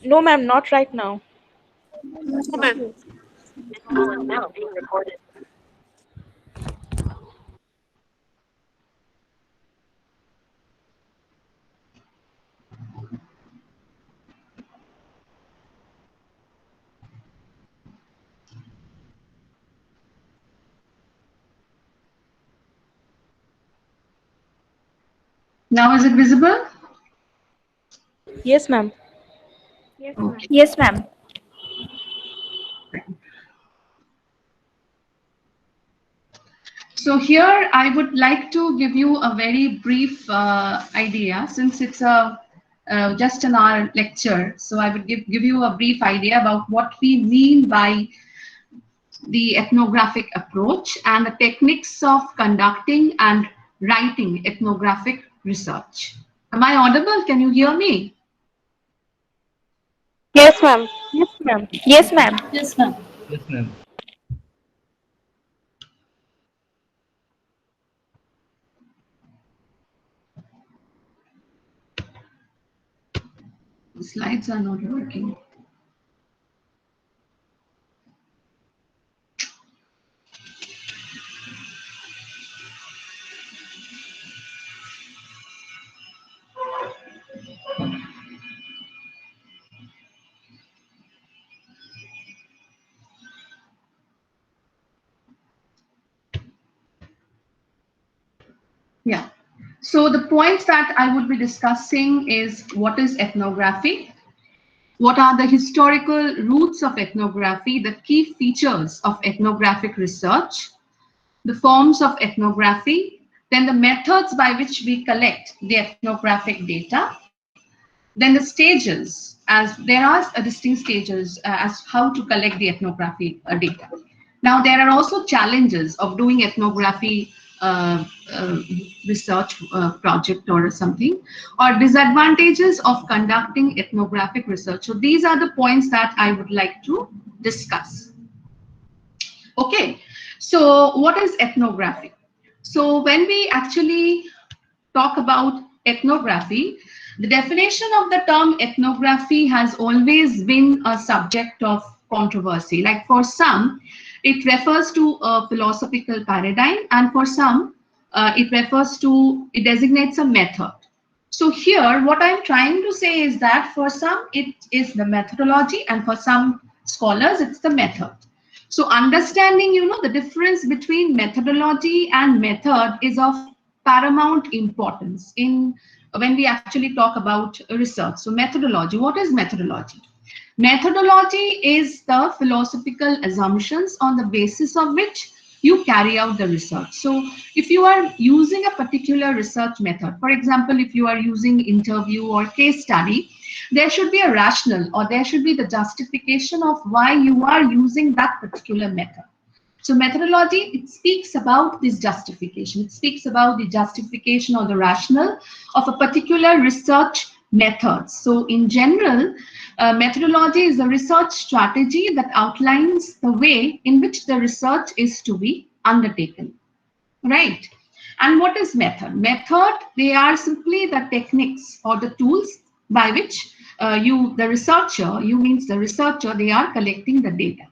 No, ma'am, not right now. No, ma'am. This call is now being recorded. Now is it visible? Yes, ma'am. Okay. Yes, ma'am. So here I would like to give you a very brief idea since it's a just an hour lecture. So I would give you a brief idea about what we mean by the ethnographic approach and the techniques of conducting and writing ethnographic research. Am I audible? Can you hear me? Yes, ma'am. Yes, ma'am. Yes, ma'am. Yes, ma'am. Yes, ma'am. The slides are not working. Yeah. So the points that I would be discussing is what is ethnography? What are the historical roots of ethnography, the key features of ethnographic research, the forms of ethnography, then the methods by which we collect the ethnographic data, then the stages, as there are distinct stages as how to collect the ethnography data. Now, there are also challenges of doing ethnography research project or something, or disadvantages of conducting ethnographic research. So these are the points that I would like to discuss. Okay, so what is ethnography? So when we actually talk about ethnography, the definition of the term ethnography has always been a subject of controversy. Like for some, it refers to a philosophical paradigm, and for some, it designates a method. So here, what I'm trying to say is that for some, it is the methodology, and for some scholars, it's the method. So understanding, the difference between methodology and method is of paramount importance in when we actually talk about research. So methodology, what is methodology? Methodology is the philosophical assumptions on the basis of which you carry out the research. So if you are using a particular research method, for example, if you are using interview or case study, there should be a rationale or there should be the justification of why you are using that particular method. So methodology, it speaks about this justification. It speaks about the justification or the rationale of a particular research method. So in general, methodology is a research strategy that outlines the way in which the research is to be undertaken, right? And what is method? Method, they are simply the techniques or the tools by which the researcher, they are collecting the data.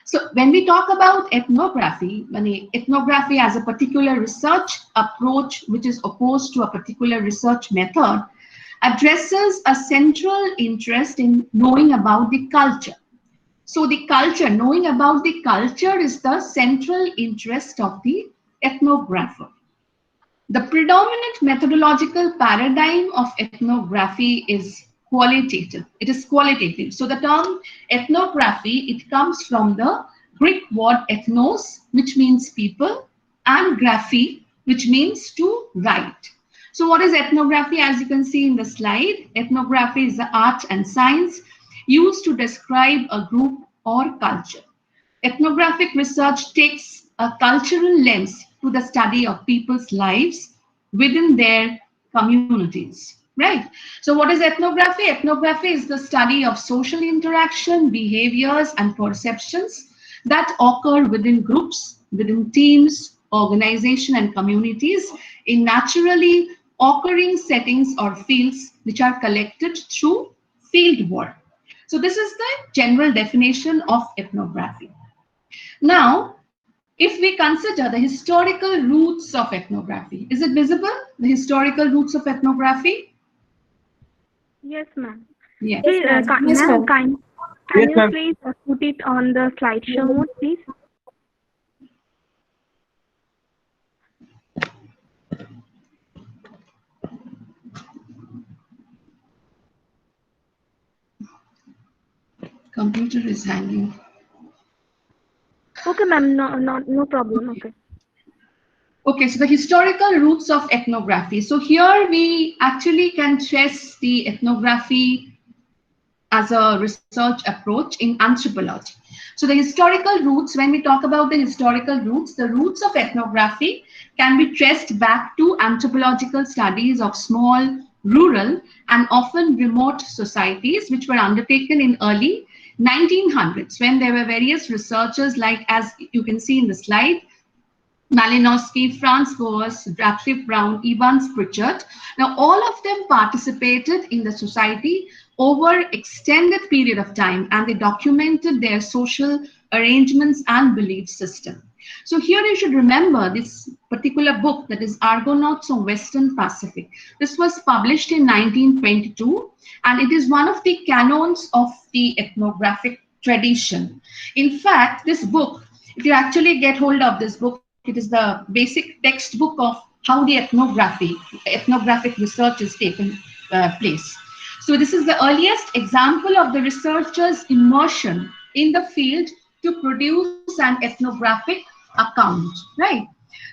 So when we talk about ethnography, ethnography as a particular research approach which is opposed to a particular research method addresses a central interest in knowing about the culture. So the culture, knowing about the culture is the central interest of the ethnographer. The predominant methodological paradigm of ethnography is qualitative. It is qualitative. So the term ethnography, it comes from the Greek word ethnos, which means people, and graphy, which means to write. So what is ethnography? As you can see in the slide, ethnography is the art and science used to describe a group or culture. Ethnographic research takes a cultural lens to the study of people's lives within their communities, right? So what is ethnography? Ethnography is the study of social interaction, behaviors, and perceptions that occur within groups, within teams, organization, and communities in naturally occurring settings or fields which are collected through field work. So this is the general definition of ethnography. Now, if we consider the historical roots of ethnography, is it visible? The historical roots of ethnography? Yes, ma'am. Yes. Please, Yes, can Yes, ma'am. can you please put it on the slideshow mode, please? Computer is hanging. Okay, ma'am. No problem. Okay. Okay, so the historical roots of ethnography. So here we actually can trace the ethnography as a research approach in anthropology. So the historical roots, when we talk about the roots of ethnography can be traced back to anthropological studies of small, rural, and often remote societies, which were undertaken in early 1900s when there were various researchers like, as you can see in the slide, Malinowski, Franz Boas, Radcliffe Brown, Evans Pritchard. Now, all of them participated in the society over extended period of time, and they documented their social arrangements and belief system. So here you should remember this particular book, that is Argonauts of Western Pacific. This was published in 1922, and it is one of the canons of the ethnographic tradition. In fact, this book, if you actually get hold of this book, it is the basic textbook of how the ethnographic research is taken place. So this is the earliest example of the researcher's immersion in the field to produce an ethnographic account, right?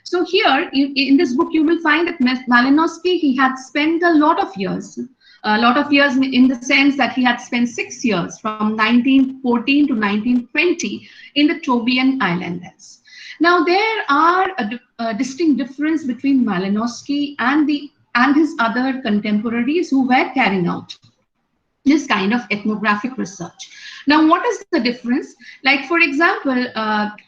So here in this book, you will find that Malinowski, he had spent a lot of years in the sense that he had spent 6 years from 1914 to 1920 in the Trobriand Islanders. Now, there are a distinct difference between Malinowski and his other contemporaries who were carrying out this kind of ethnographic research. Now, what is the difference? Like, for example,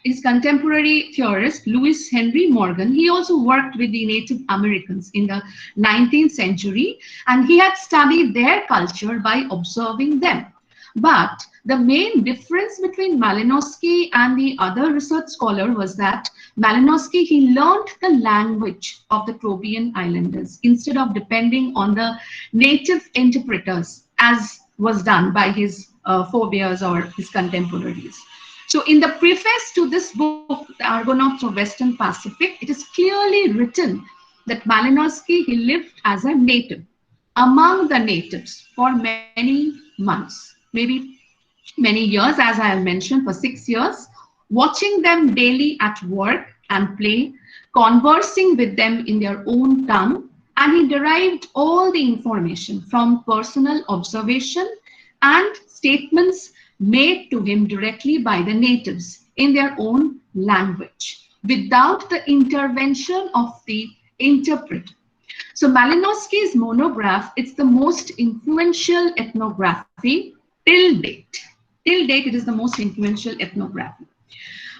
his contemporary theorist, Lewis Henry Morgan, he also worked with the Native Americans in the 19th century, and he had studied their culture by observing them. But the main difference between Malinowski and the other research scholar was that Malinowski, he learned the language of the Trobriand Islanders instead of depending on the native interpreters, as was done by his forebears or his contemporaries. So in the preface to this book, The Argonauts of Western Pacific, it is clearly written that Malinowski, he lived as a native among the natives for many months, maybe many years, as I have mentioned, for 6 years, watching them daily at work and play, conversing with them in their own tongue, and he derived all the information from personal observation and statements made to him directly by the natives in their own language, without the intervention of the interpreter. So Malinowski's monograph, it's the most influential ethnography till date. Till date, it is the most influential ethnography.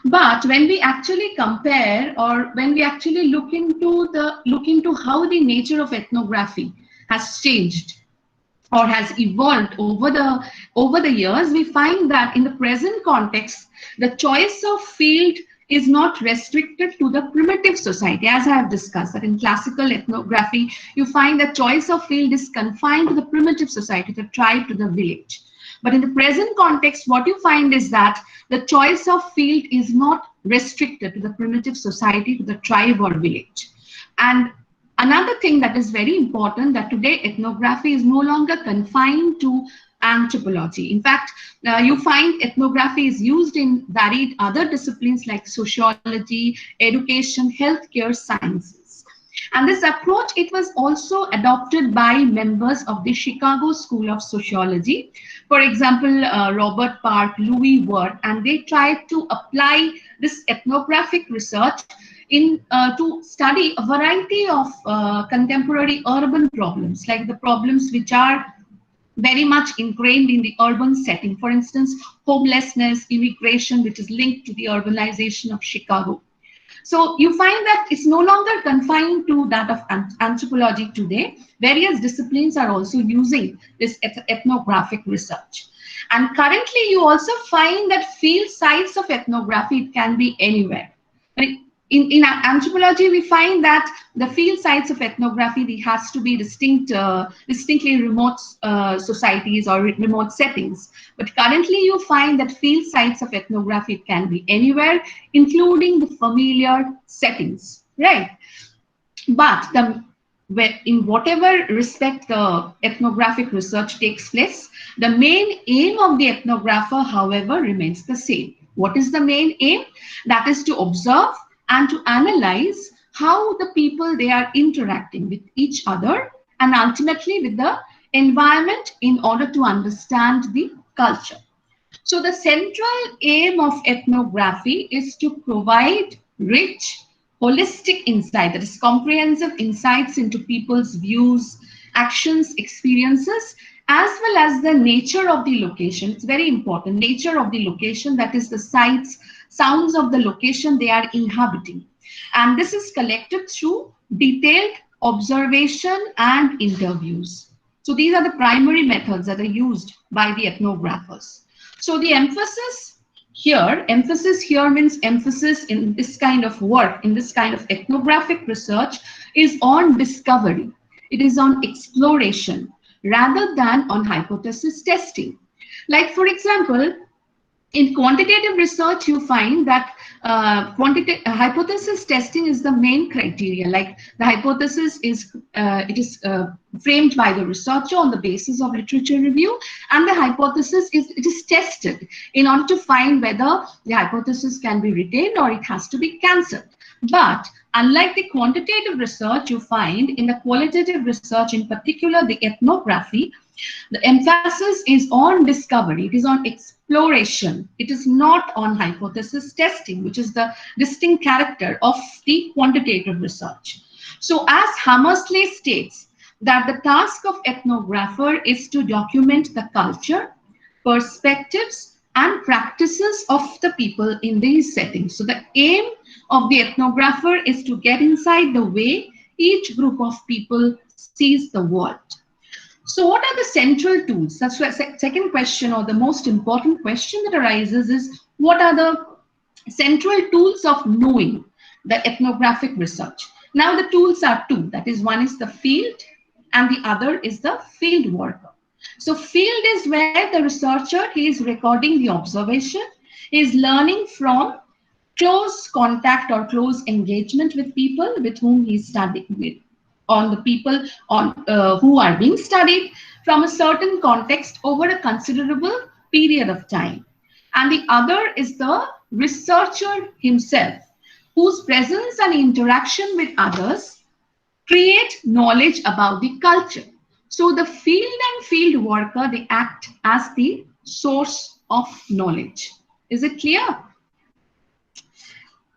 But when we actually compare, or when we actually look into how the nature of ethnography has changed or has evolved over the years, we find that in the present context, the choice of field is not restricted to the primitive society, as I have discussed, that in classical ethnography, you find that choice of field is confined to the primitive society, the tribe, to the village. But in the present context, what you find is that the choice of field is not restricted to the primitive society, to the tribe or village. And another thing that is very important, that today ethnography is no longer confined to anthropology. In fact, you find ethnography is used in varied other disciplines like sociology, education, healthcare, sciences. And this approach, it was also adopted by members of the Chicago School of Sociology. For example, Robert Park, Louis Wirth, and they tried to apply this ethnographic research to study a variety of contemporary urban problems, like the problems which are very much ingrained in the urban setting. For instance, homelessness, immigration, which is linked to the urbanization of Chicago. So you find that it's no longer confined to that of anthropology today. Various disciplines are also using this ethnographic research. And currently you also find that field sites of ethnography, it can be anywhere. But in anthropology, we find that the field sites of ethnography, there has to be distinctly remote societies or remote settings. But currently you find that field sites of ethnography can be anywhere, including the familiar settings, right? But in whatever respect the ethnographic research takes place, the main aim of the ethnographer, however, remains the same. What is the main aim? That is to observe and to analyze how the people, they are interacting with each other and ultimately with the environment in order to understand the culture. So the central aim of ethnography is to provide rich, holistic insight, that is comprehensive insights into people's views, actions, experiences, as well as the nature of the location. It's very important, nature of the location, that is the sights, sounds of the location they are inhabiting. And this is collected through detailed observation and interviews. So these are the primary methods that are used by the ethnographers. So the emphasis here means emphasis in this kind of work, in this kind of ethnographic research, is on discovery. It is on exploration rather than on hypothesis testing. Like, for example, in quantitative research, you find that hypothesis testing is the main criteria. Like the hypothesis is framed by the researcher on the basis of literature review, and the hypothesis is tested in order to find whether the hypothesis can be retained or it has to be cancelled. But unlike the quantitative research, you find in the qualitative research, in particular the ethnography, the emphasis is on discovery, it is on exploration. It is not on hypothesis testing, which is the distinct character of the quantitative research. So as Hammersley states, that the task of ethnographer is to document the culture, perspectives, and practices of the people in these settings. So the aim of the ethnographer is to get inside the way each group of people sees the world. So what are the central tools? That's the second question, or the most important question that arises is, what are the central tools of knowing the ethnographic research? Now the tools are two. That is, one is the field and the other is the field worker. So field is where the researcher, he is recording the observation, he is learning from close contact or close engagement with people with whom he is studying with, on the people who are being studied from a certain context over a considerable period of time. And the other is the researcher himself, whose presence and interaction with others create knowledge about the culture. So the field and field worker, they act as the source of knowledge. Is it clear?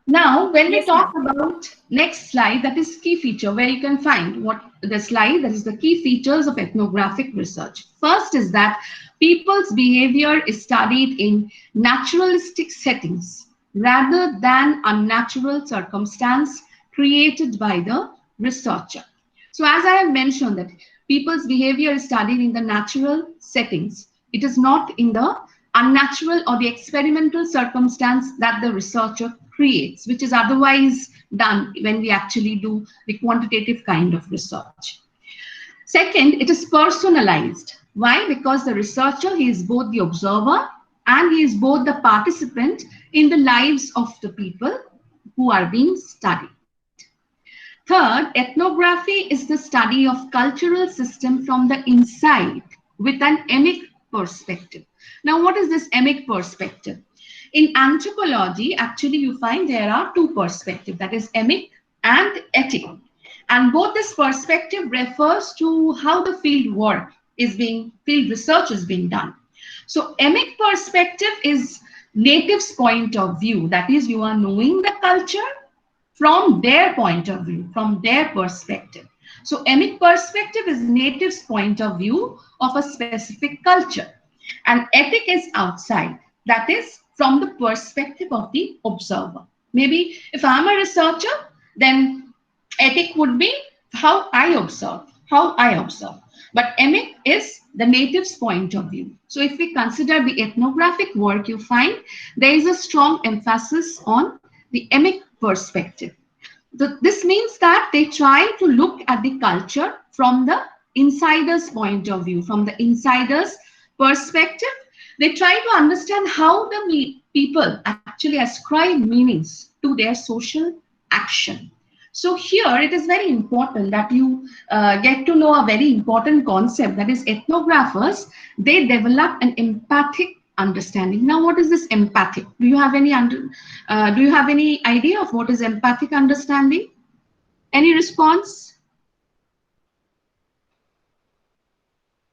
Now, when we talk about next slide, that is key feature, where you can find what the slide, that is the key features of ethnographic research. First is that people's behavior is studied in naturalistic settings rather than unnatural circumstance created by the researcher. So as I have mentioned, that people's behavior is studied in the natural settings. It is not in the unnatural or the experimental circumstance that the researcher creates, which is otherwise done when we actually do the quantitative kind of research. Second, it is personalized. Why? Because the researcher, he is both the observer and he is both the participant in the lives of the people who are being studied. Third, ethnography is the study of cultural system from the inside with an emic perspective. Now, what is this emic perspective? In anthropology, actually, you find there are two perspectives, that is emic and etic. And both this perspective refers to how the field work is being, field research is being done. So emic perspective is natives' point of view. That is, you are knowing the culture from their point of view, from their perspective. So emic perspective is natives' point of view of a specific culture. And etic is outside. That is, from the perspective of the observer. Maybe if I'm a researcher, then ethic would be how I observe, how I observe. But emic is the native's point of view. So if we consider the ethnographic work, you find there is a strong emphasis on the emic perspective. This means that they try to look at the culture from the insider's point of view, from the insider's perspective. They try to understand how the people actually ascribe meanings to their social action. So here it is very important that you get to know a very important concept, that is ethnographers, they develop an empathic understanding. Now, what is this empathic? Do you have any do you have any idea of what is empathic understanding? Any response?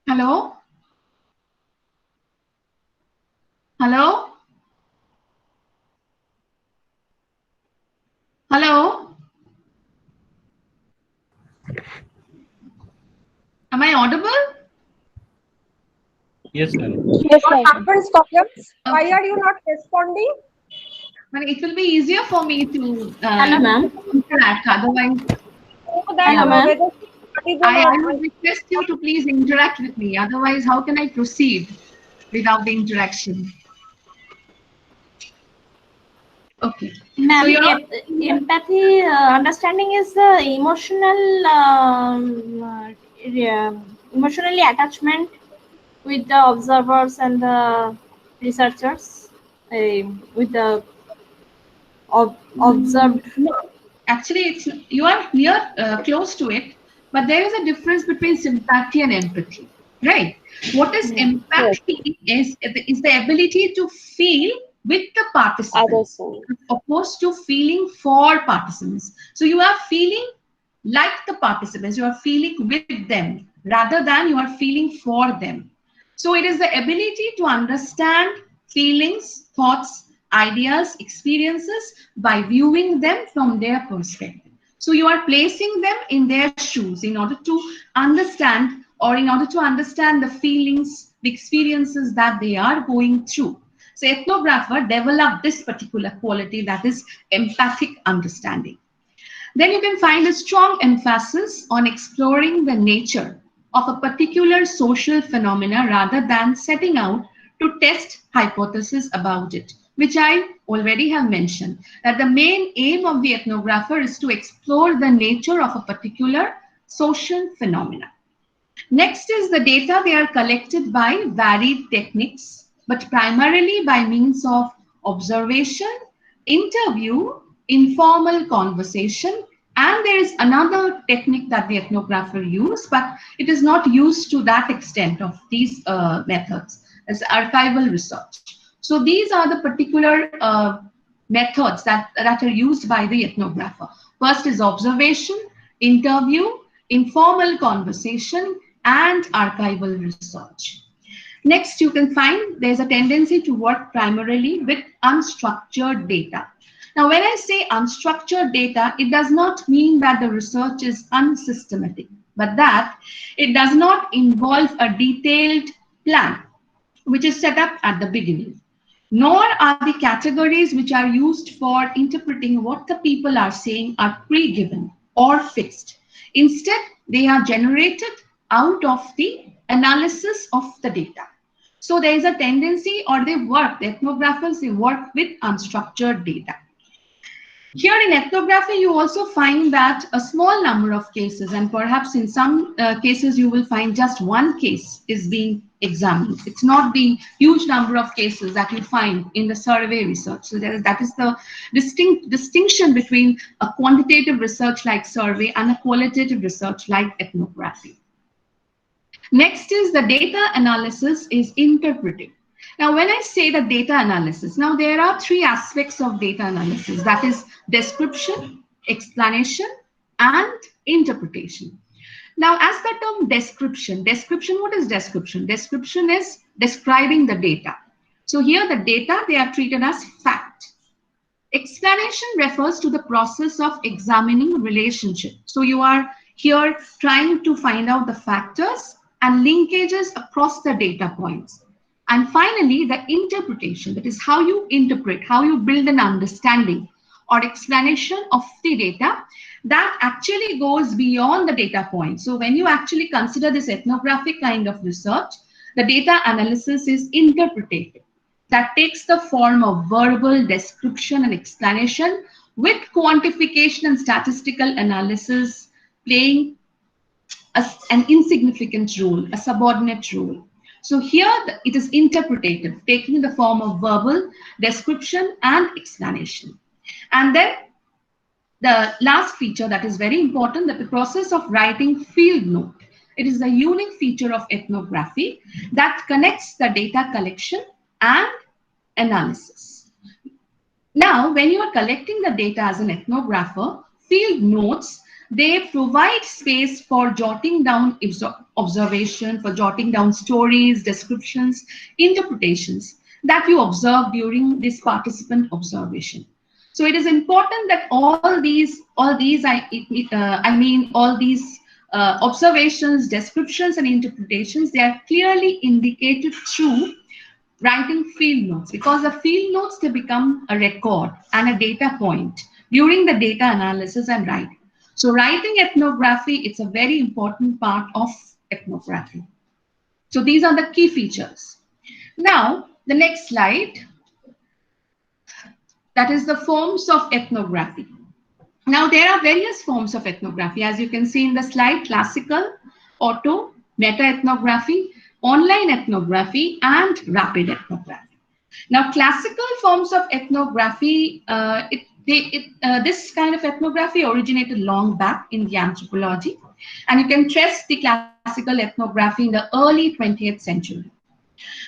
Hello? Hello? Hello? Am I audible? Yes, ma'am. Yes, What ma'am. happens, problems? Why are you not responding? But it will be easier for me to Hello, ma'am. interact. Otherwise, So that Hello, ma'am. whether studies or I not. would request you to please interact with me. Otherwise, how can I proceed without the interaction? Okay. Ma'am, So you're empathy understanding is the emotional, emotionally attachment with the observers and the researchers, with the observed. no, actually, it's you are near close to it, but there is a difference between sympathy and empathy, right? What is empathy is the ability to feel with the participants, as opposed to feeling for participants. So you are feeling like the participants, you are feeling with them rather than you are feeling for them. So it is the ability to understand feelings, thoughts, ideas, experiences by viewing them from their perspective. So you are placing them in their shoes in order to understand, or in order to understand the feelings, the experiences that they are going through. So ethnographer developed this particular quality, that is empathic understanding. Then you can find a strong emphasis on exploring the nature of a particular social phenomena rather than setting out to test hypotheses about it, which I already have mentioned, that the main aim of the ethnographer is to explore the nature of a particular social phenomena. Next is the data. They are collected by varied techniques, but primarily by means of observation, interview, informal conversation, and there is another technique that the ethnographer use, but it is not used to that extent of these methods, as archival research. So these are the particular methods that are used by the ethnographer. First is observation, interview, informal conversation, and archival research. Next, you can find there's a tendency to work primarily with unstructured data. Now, when I say unstructured data, it does not mean that the research is unsystematic, but that it does not involve a detailed plan, which is set up at the beginning. Nor are the categories which are used for interpreting what the people are saying are pre-given or fixed. Instead, they are generated out of the analysis of the data. So there is a tendency, or the ethnographers, they work with unstructured data. Here in ethnography, you also find that a small number of cases, and perhaps in some cases you will find just one case is being examined. It's not the huge number of cases that you find in the survey research. So that is the distinction between a quantitative research like survey and a qualitative research like ethnography. Next is the data analysis is interpretive. Now, when I say the data analysis, now there are three aspects of data analysis, that is description, explanation, and interpretation. Now, as the term description, what is description? Description is describing the data. So here the data, they are treated as fact. Explanation refers to the process of examining relationship. So you are here trying to find out the factors and linkages across the data points. And finally, the interpretation, that is how you interpret, how you build an understanding or explanation of the data that actually goes beyond the data point. So when you actually consider this ethnographic kind of research, the data analysis is interpretative. That takes the form of verbal description and explanation with quantification and statistical analysis playing an insignificant role, a subordinate role. So here it is interpretative, taking the form of verbal description and explanation. And then the last feature that is very important, that the process of writing field note. It is a unique feature of ethnography that connects the data collection and analysis. Now, when you are collecting the data as an ethnographer, field notes, they provide space for jotting down observation, for jotting down stories, descriptions, interpretations that you observe during this participant observation. So it is important that all these observations, descriptions, and interpretations, they are clearly indicated through writing field notes, because the field notes, they become a record and a data point during the data analysis and writing. So writing ethnography, it's a very important part of ethnography. So these are the key features. Now, the next slide, that is the forms of ethnography. Now, there are various forms of ethnography, as you can see in the slide: classical, auto, meta-ethnography, online ethnography, and rapid ethnography. Now, classical forms of ethnography, this kind of ethnography originated long back in the anthropology, and you can trace the classical ethnography in the early 20th century.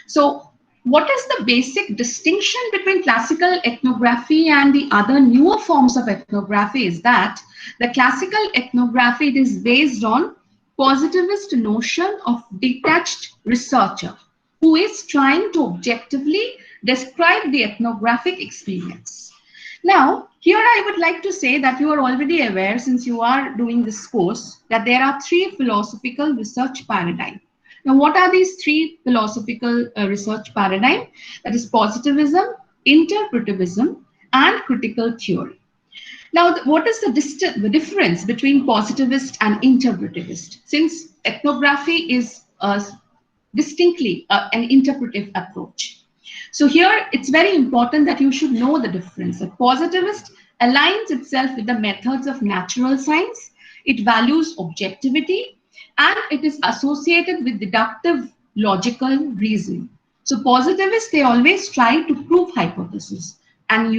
So, what is the basic distinction between classical ethnography and the other newer forms of ethnography is that the classical ethnography is based on positivist notion of detached researcher who is trying to objectively describe the ethnographic experience. Now, here I would like to say that you are already aware, since you are doing this course, that there are three philosophical research paradigms. Now, what are these three philosophical research paradigms? That is positivism, interpretivism, and critical theory. Now, what is the difference between positivist and interpretivist? Since ethnography is distinctly an interpretive approach. So here, it's very important that you should know the difference. A positivist aligns itself with the methods of natural science. It values objectivity, and it is associated with deductive logical reasoning. So positivists, they always try to prove hypotheses and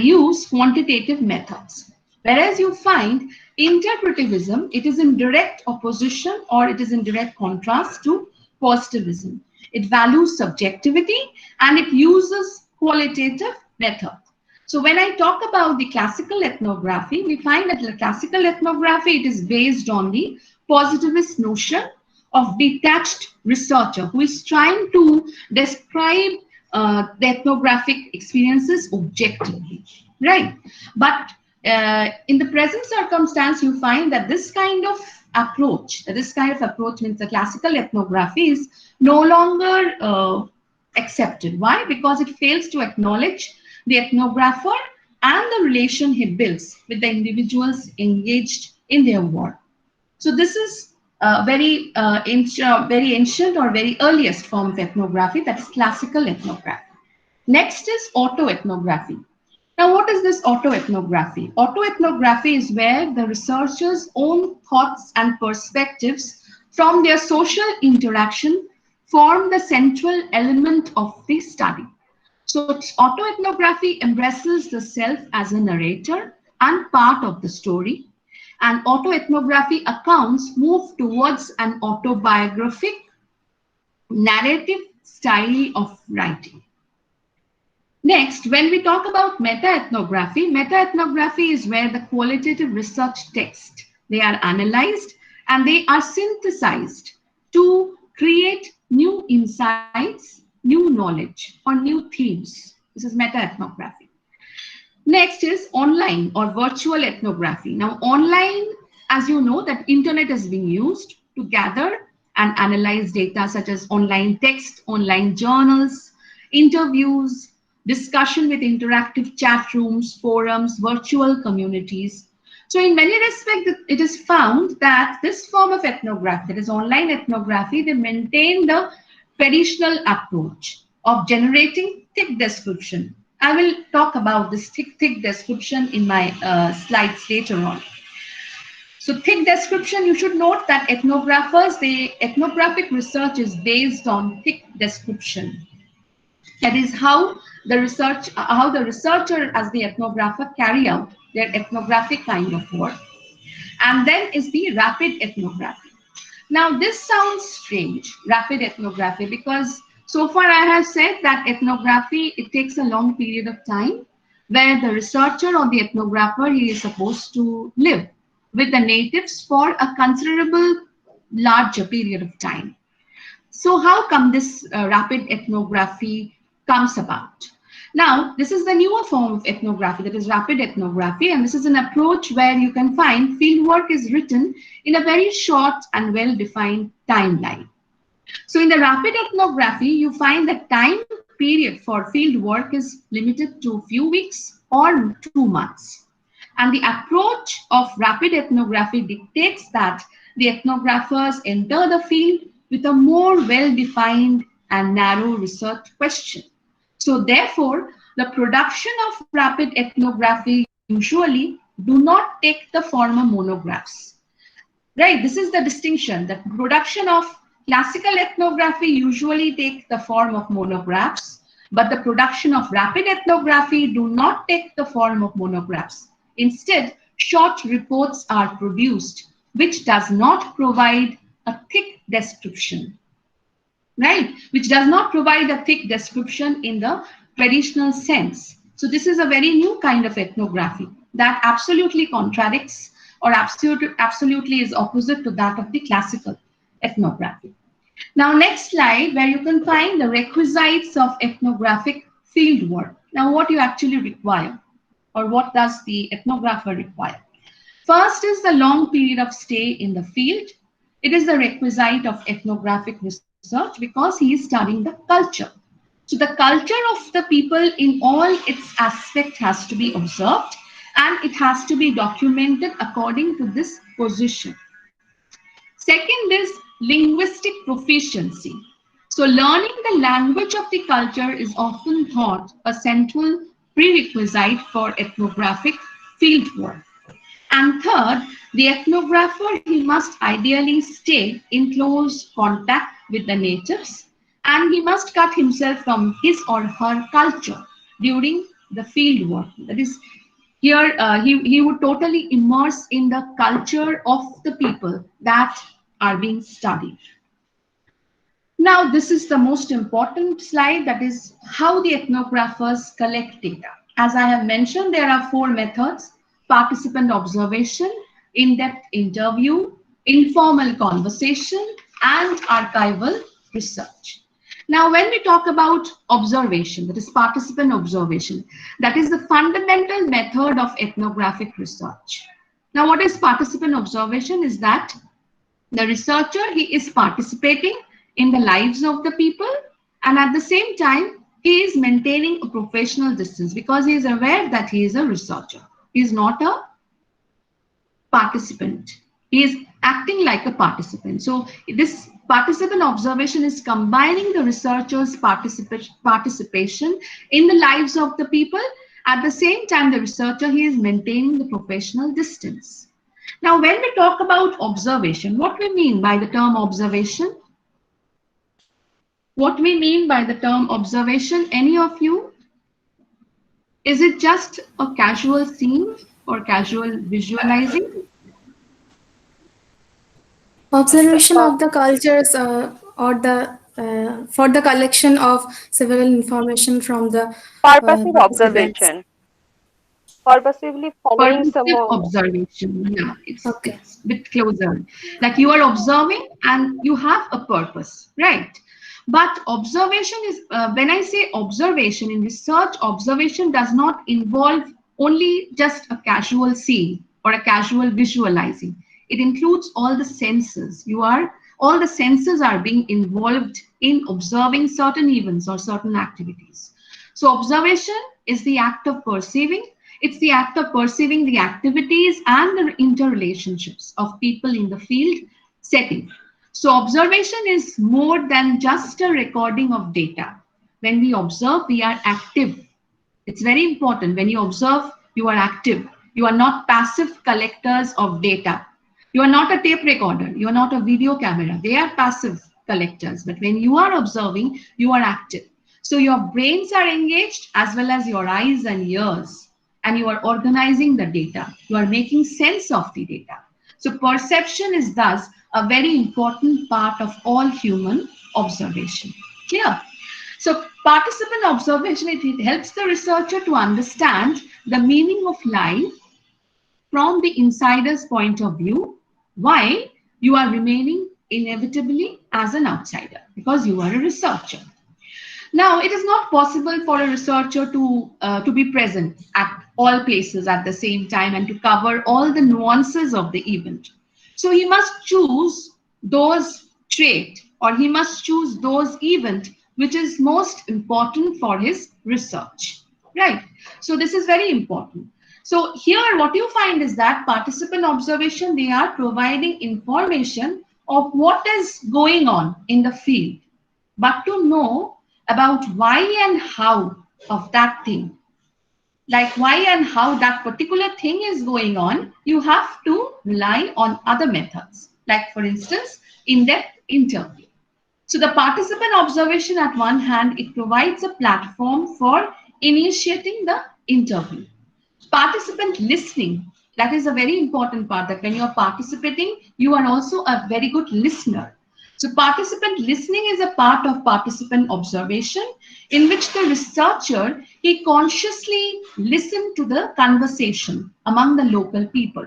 use quantitative methods. Whereas you find interpretivism, it is in direct opposition, or it is in direct contrast to positivism. It values subjectivity and it uses qualitative method. So when I talk about the classical ethnography, we find that the classical ethnography, it is based on the positivist notion of detached researcher who is trying to describe the ethnographic experiences objectively, right? But in the present circumstance, you find that this kind of approach means the classical ethnography is no longer accepted. Why? Because it fails to acknowledge the ethnographer and the relation he builds with the individuals engaged in their work. So this is very ancient or very earliest form of ethnography, that is classical ethnography. Next is autoethnography. Now, what is this autoethnography? Autoethnography is where the researcher's own thoughts and perspectives from their social interaction form the central element of the study. So autoethnography embraces the self as a narrator and part of the story, and autoethnography accounts move towards an autobiographic narrative style of writing. Next, when we talk about meta-ethnography is where the qualitative research texts, they are analyzed and they are synthesized to create new insights, new knowledge, or new themes. This is meta-ethnography. Next is online or virtual ethnography. Now, online, as you know, that internet is being used to gather and analyze data such as online text, online journals, interviews, discussion with interactive chat rooms, forums, virtual communities. So in many respects, it is found that this form of ethnography, that is online ethnography, they maintain the traditional approach of generating thick description. I will talk about this thick description in my slides later on. So thick description, you should note that ethnographic research is based on thick description. That is how the researcher as the ethnographer carry out their ethnographic kind of work. And then is the rapid ethnography. Now this sounds strange, rapid ethnography, because so far I have said that ethnography, it takes a long period of time where the researcher or the ethnographer, he is supposed to live with the natives for a considerable larger period of time. So how come this rapid ethnography comes about? Now, this is the newer form of ethnography, that is rapid ethnography, and this is an approach where you can find fieldwork is written in a very short and well-defined timeline. So in the rapid ethnography, you find the time period for field work is limited to a few weeks or 2 months. And the approach of rapid ethnography dictates that the ethnographers enter the field with a more well-defined and narrow research question. So therefore, the production of rapid ethnography usually do not take the form of monographs. Right, this is the distinction. The production of classical ethnography usually take the form of monographs, but the production of rapid ethnography do not take the form of monographs. Instead, short reports are produced, which does not provide a thick description, right? Which does not provide a thick description in the traditional sense. So this is a very new kind of ethnography that absolutely contradicts or absolutely is opposite to that of the classical ethnography. Now, next slide, where you can find the requisites of ethnographic field work. Now, what you actually require, or what does the ethnographer require? First is the long period of stay in the field. It is the requisite of ethnographic research because he is studying the culture. So the culture of the people in all its aspect has to be observed, and it has to be documented according to this position. Second is linguistic proficiency. So learning the language of the culture is often thought a central prerequisite for ethnographic fieldwork. And third, the ethnographer, he must ideally stay in close contact with the natives, and he must cut himself from his or her culture during the field work. That is, here he would totally immerse in the culture of the people that are being studied. Now, this is the most important slide, that is how the ethnographers collect data. As I have mentioned, there are 4 methods: participant observation, in-depth interview, informal conversation, and archival research. Now, when we talk about observation, that is participant observation, that is the fundamental method of ethnographic research. Now, what is participant observation is that the researcher, he is participating in the lives of the people, and at the same time, he is maintaining a professional distance because he is aware that he is a researcher. He is not a participant. He is acting like a participant. So this participant observation is combining the researcher's participation in the lives of the people. At the same time, the researcher, he is maintaining the professional distance. Now, when we talk about observation, what we mean by the term observation? What we mean by the term observation, any of you? Is it just a casual seeing or casual visualizing? Observation of the cultures or the for the collection of several information from the Purposive events. observation. Purposively following Purposive someone. observation. Yeah, it's Okay. a bit closer. Like you are observing and you have a purpose, right? But observation is, when I say observation in research, observation does not involve only just a casual seeing or a casual visualizing. It includes all the senses. All the senses are being involved in observing certain events or certain activities. So observation is the act of perceiving. It's the act of perceiving the activities and the interrelationships of people in the field setting. So observation is more than just a recording of data. When we observe, we are active. It's very important. When you observe, you are active. You are not passive collectors of data. You are not a tape recorder. You are not a video camera. They are passive collectors. But when you are observing, you are active. So your brains are engaged as well as your eyes and ears. And you are organizing the data. You are making sense of the data. So perception is thus a very important part of all human observation. Clear? So participant observation, it helps the researcher to understand the meaning of life from the insider's point of view, why you are remaining inevitably as an outsider, because you are a researcher. Now, it is not possible for a researcher to be present at all places at the same time and to cover all the nuances of the event. So he must choose those traits, or he must choose those events which is most important for his research, right? So this is very important. So here what you find is that participant observation, they are providing information of what is going on in the field, but to know about why and how of that thing, like why and how that particular thing is going on, you have to rely on other methods, like for instance, in-depth interview. So the participant observation at one hand, it provides a platform for initiating the interview. Participant listening, that is a very important part, that when you are participating, you are also a very good listener. So participant listening is a part of participant observation, in which the researcher, he consciously listened to the conversation among the local people.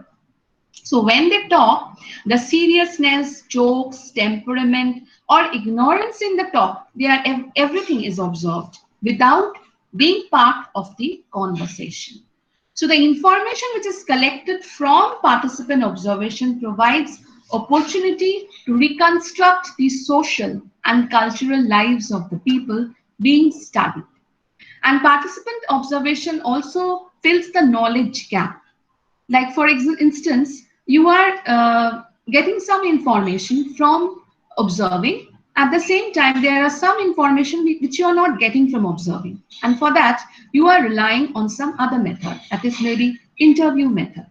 So when they talk, the seriousness, jokes, temperament, or ignorance in the talk, everything is observed without being part of the conversation. So the information which is collected from participant observation provides opportunity to reconstruct the social and cultural lives of the people being studied. And participant observation also fills the knowledge gap. Like for instance, you are getting some information from observing. At the same time, there are some information which you are not getting from observing. And for that, you are relying on some other method, that is maybe interview method.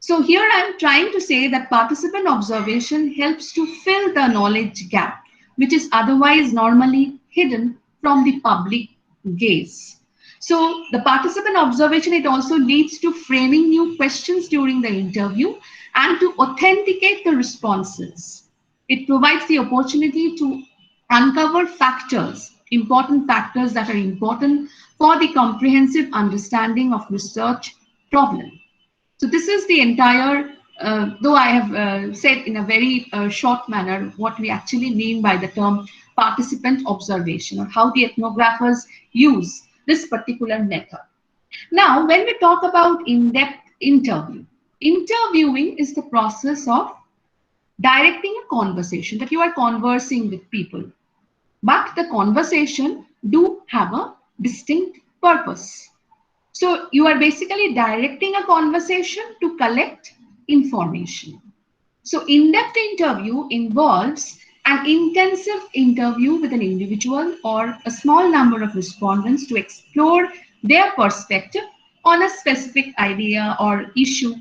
So here I'm trying to say that participant observation helps to fill the knowledge gap, which is otherwise normally hidden from the public gaze. So the participant observation, it also leads to framing new questions during the interview and to authenticate the responses. It provides the opportunity to uncover factors, important factors that are important for the comprehensive understanding of research problem. So this is the entire, though I have said in a very short manner what we actually mean by the term participant observation, or how the ethnographers use this particular method. Now, when we talk about in-depth interview, interviewing is the process of directing a conversation, that you are conversing with people. But the conversation do have a distinct purpose. So you are basically directing a conversation to collect information. So in-depth interview involves an intensive interview with an individual or a small number of respondents to explore their perspective on a specific idea or issue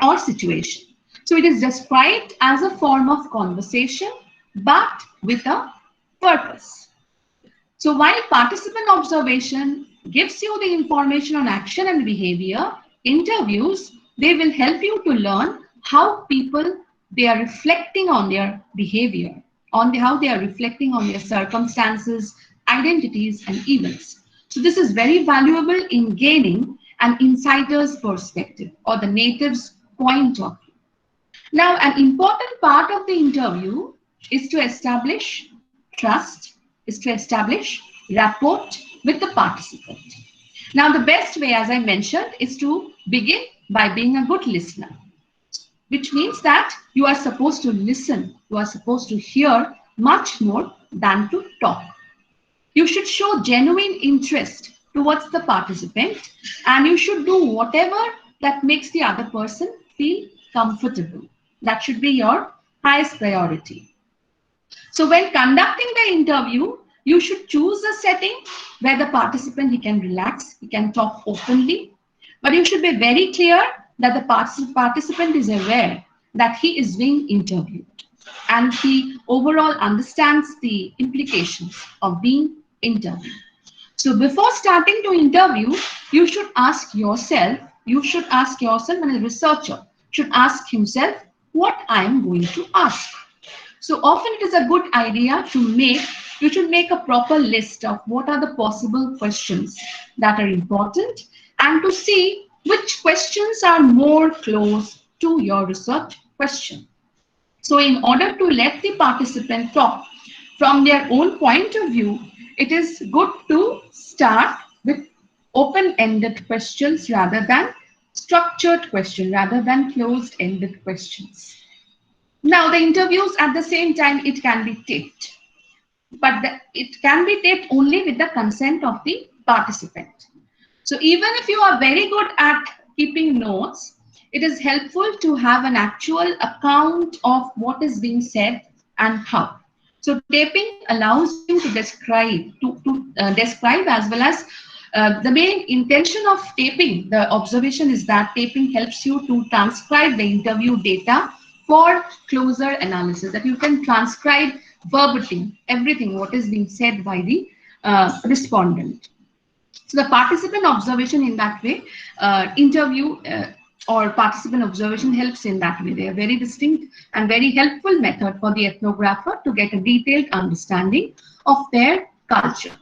or situation. So it is described as a form of conversation, but with a purpose. So while participant observation gives you the information on action and behavior, interviews, they will help you to learn how people, they are reflecting on their behavior, on how they are reflecting on their circumstances, identities, and events. So this is very valuable in gaining an insider's perspective, or the native's point of view. Now, an important part of the interview is to establish trust, is to establish rapport with the participant. Now, the best way, as I mentioned, is to begin by being a good listener, which means that you are supposed to listen, you are supposed to hear much more than to talk. You should show genuine interest towards the participant, and you should do whatever that makes the other person feel comfortable. That should be your highest priority. So when conducting the interview, you should choose a setting where the participant he can relax, he can talk openly, but you should be very clear that the participant is aware that he is being interviewed and he overall understands the implications of being interviewed. So before starting to interview, you should ask yourself, and a researcher should ask himself what I am going to ask. So often it is a good idea you should make a proper list of what are the possible questions that are important and to see which questions are more close to your research question. So in order to let the participant talk from their own point of view, it is good to start with open-ended questions rather than structured questions, rather than closed-ended questions. Now, the interviews at the same time, it can be taped, but it can be taped only with the consent of the participant. So even if you are very good at keeping notes, it is helpful to have an actual account of what is being said and how. So taping allows you to describe as well as the main intention of taping. The observation is that taping helps you to transcribe the interview data for closer analysis. That you can transcribe verbatim everything what is being said by the respondent. So the participant observation in that way, interview or participant observation helps in that way. They are very distinct and very helpful method for the ethnographer to get a detailed understanding of their culture.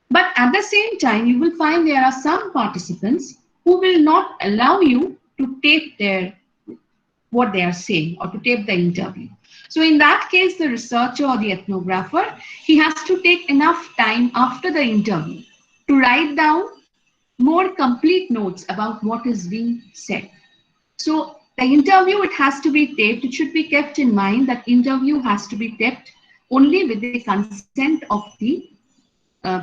But at the same time, you will find there are some participants who will not allow you to tape what they are saying or to tape the interview. So in that case, the researcher or the ethnographer, he has to take enough time after the interview to write down more complete notes about what is being said. So the interview, it has to be taped. It should be kept in mind that interview has to be taped only with the consent of the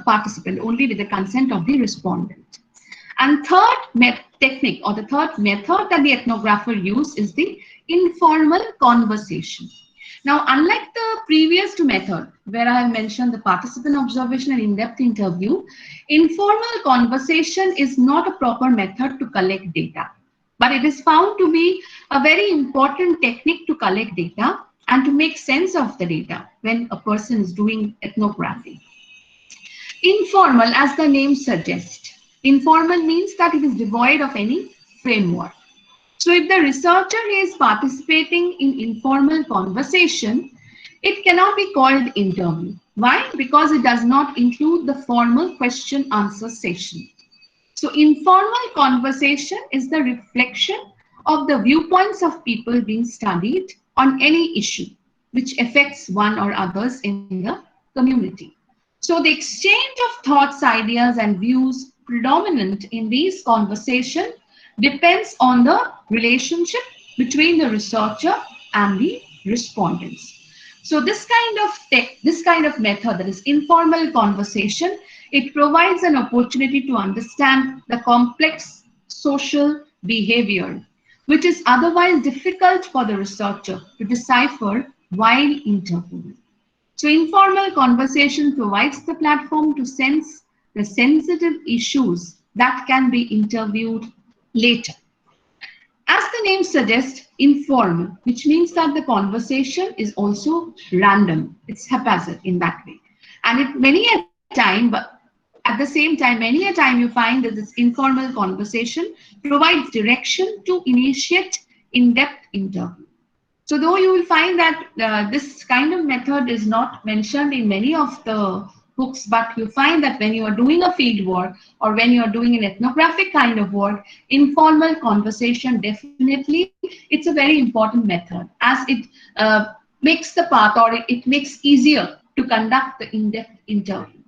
participant, only with the consent of the respondent. And third technique or the third method that the ethnographer uses is the informal conversation. Now, unlike the previous two methods, where I have mentioned the participant observation and in-depth interview, informal conversation is not a proper method to collect data, but it is found to be a very important technique to collect data and to make sense of the data when a person is doing ethnography. Informal, as the name suggests, informal means that it is devoid of any framework. So if the researcher is participating in informal conversation, it cannot be called interview. Why? Because it does not include the formal question answer session. So informal conversation is the reflection of the viewpoints of people being studied on any issue which affects one or others in the community. So the exchange of thoughts, ideas, and views predominant in these conversations depends on the relationship between the researcher and the respondents. So this kind of method, that is informal conversation, it provides an opportunity to understand the complex social behavior, which is otherwise difficult for the researcher to decipher while interviewing. So informal conversation provides the platform to sense the sensitive issues that can be interviewed later. As the name suggests, informal, which means that the conversation is also random. It's haphazard in that way. And it many a time, but at the same time, many a time you find that this informal conversation provides direction to initiate in-depth interview. So though you will find that this kind of method is not mentioned in many of the books, but you find that when you are doing a field work or when you are doing an ethnographic kind of work, informal conversation definitely, it's a very important method as it makes the path or it makes easier to conduct the in-depth interview.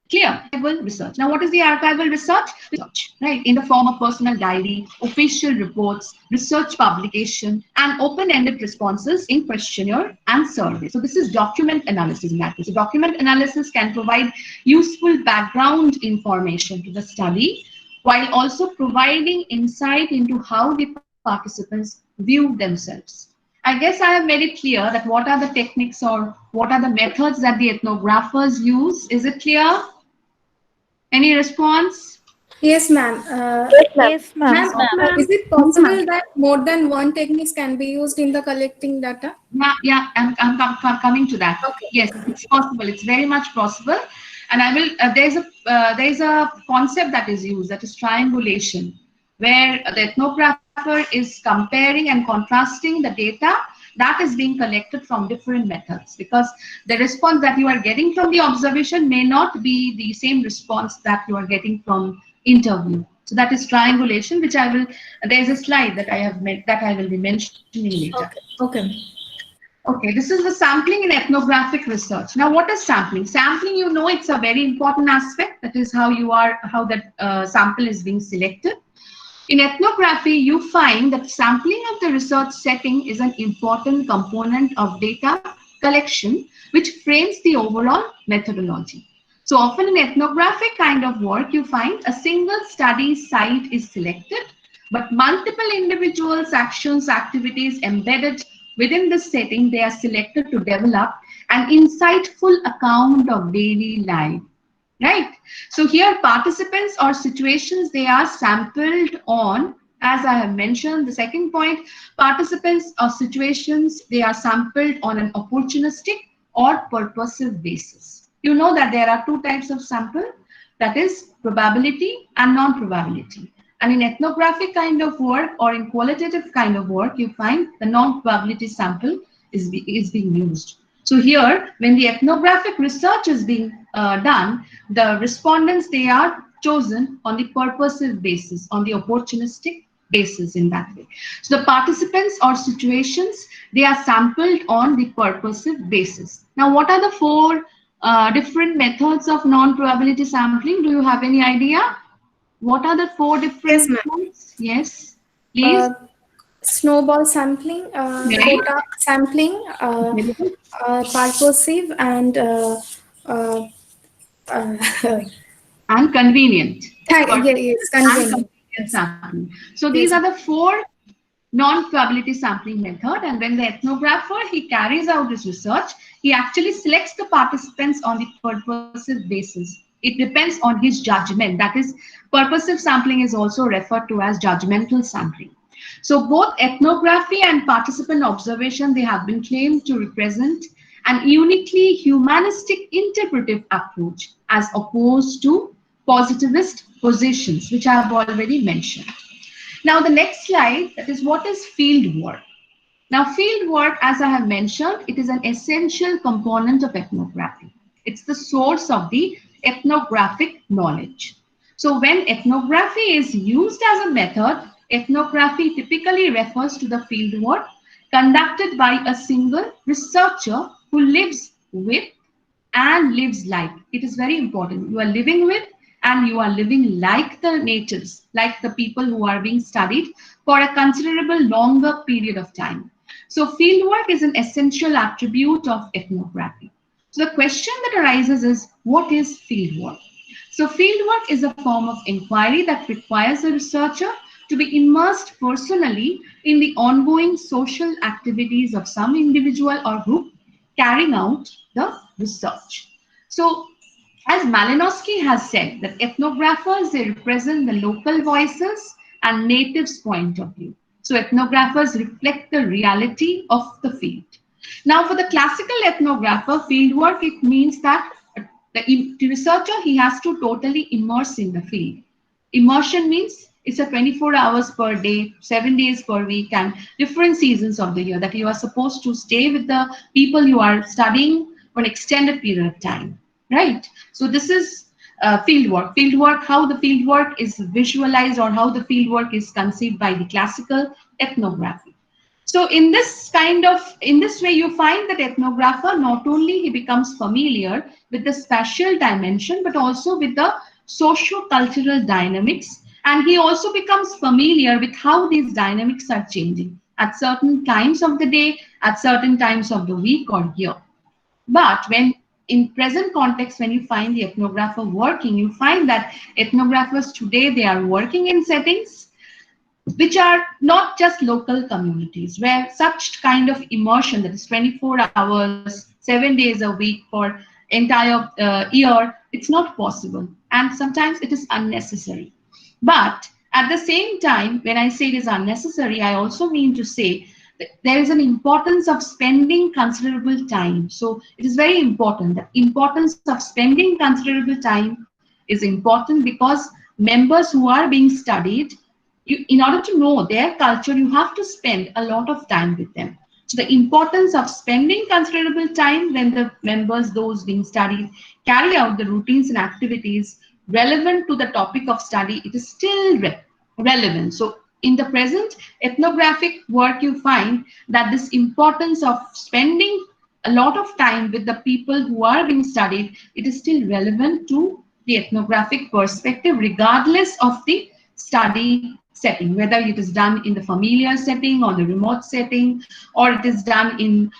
Clear. Archival research. Now, what is the archival research? Research, right, in the form of personal diary, official reports, research publication, and open-ended responses in questionnaire and survey. So this is document analysis in that case. So document analysis can provide useful background information to the study while also providing insight into how the participants view themselves. I guess I have made it clear that what are the techniques or what are the methods that the ethnographers use. Is it clear? Any response? Yes, ma'am. Yes, ma'am. Ma'am, is it possible that more than one techniques can be used in the collecting data? Yeah, I'm coming to that. Okay. Yes, it's possible. It's very much possible. And I will. There's a concept that is used, that is triangulation, where the ethnographer is comparing and contrasting the data that is being collected from different methods, because the response that you are getting from the observation may not be the same response that you are getting from interview. So that is triangulation, which I will. There's a slide that I have made that I will be mentioning later. Okay. Okay, this is the sampling in ethnographic research. Now, what is sampling? Sampling, you know, it's a very important aspect. That is how that sample is being selected. In ethnography, you find that sampling of the research setting is an important component of data collection, which frames the overall methodology. So often in ethnographic kind of work, you find a single study site is selected, but multiple individuals' actions, activities embedded within the setting, they are selected to develop an insightful account of daily life. Right. So here participants or situations, they are sampled on, as I have mentioned, the second point, participants or situations, they are sampled on an opportunistic or purposive basis. You know that there are two types of sample, that is probability and non-probability. And in ethnographic kind of work or in qualitative kind of work, you find the non-probability sample is being used. So here, when the ethnographic research is being done, the respondents, they are chosen on the purposive basis, on the opportunistic basis in that way. So the participants or situations, they are sampled on the purposive basis. Now, what are the four different methods of non-probability sampling? Do you have any idea? What are the four different methods? Yes, please. Snowball sampling, quota sampling, purposive, and and convenient. Yes, convenient. Sampling. So these are the four non-probability sampling method, and when the ethnographer, he carries out his research, he actually selects the participants on the purposive basis. It depends on his judgment. That is, purposive sampling is also referred to as judgmental sampling. So both ethnography and participant observation, they have been claimed to represent an uniquely humanistic interpretive approach as opposed to positivist positions, which I have already mentioned. Now the next slide, that is, what is field work? Now field work, as I have mentioned, it is an essential component of ethnography. It's the source of the ethnographic knowledge. So when ethnography is used as a method, ethnography typically refers to the field work conducted by a single researcher who lives with and lives like. It is very important. You are living with and you are living like the natives, like the people who are being studied for a considerable longer period of time. So fieldwork is an essential attribute of ethnography. So the question that arises is, what is fieldwork? So fieldwork is a form of inquiry that requires a researcher to be immersed personally in the ongoing social activities of some individual or group carrying out the research. So as Malinowski has said, that ethnographers, they represent the local voices and natives' point of view. So ethnographers reflect the reality of the field. Now for the classical ethnographer, fieldwork, it means that the researcher, he has to totally immerse in the field. Immersion means it's a 24 hours per day, 7 days per week, and different seasons of the year that you are supposed to stay with the people you are studying for an extended period of time, right? So this is fieldwork. Fieldwork, how the fieldwork is visualized or how the fieldwork is conceived by the classical ethnography. So in this way, you find that ethnographer, not only he becomes familiar with the spatial dimension, but also with the socio-cultural dynamics. And he also becomes familiar with how these dynamics are changing at certain times of the day, at certain times of the week or year. But when in present context, when you find the ethnographer working, you find that ethnographers today, they are working in settings which are not just local communities, where such kind of immersion, that is 24 hours, 7 days a week for entire year, it's not possible. And sometimes it is unnecessary. But at the same time, when I say it is unnecessary, I also mean to say that there is an importance of spending considerable time. So it is very important. The importance of spending considerable time is important because members who are being studied, in order to know their culture, you have to spend a lot of time with them. So the importance of spending considerable time when the members, those being studied, carry out the routines and activities relevant to the topic of study, it is still relevant. So in the present ethnographic work, you find that this importance of spending a lot of time with the people who are being studied, it is still relevant to the ethnographic perspective, regardless of the study setting, whether it is done in the familiar setting or the remote setting, or it is done in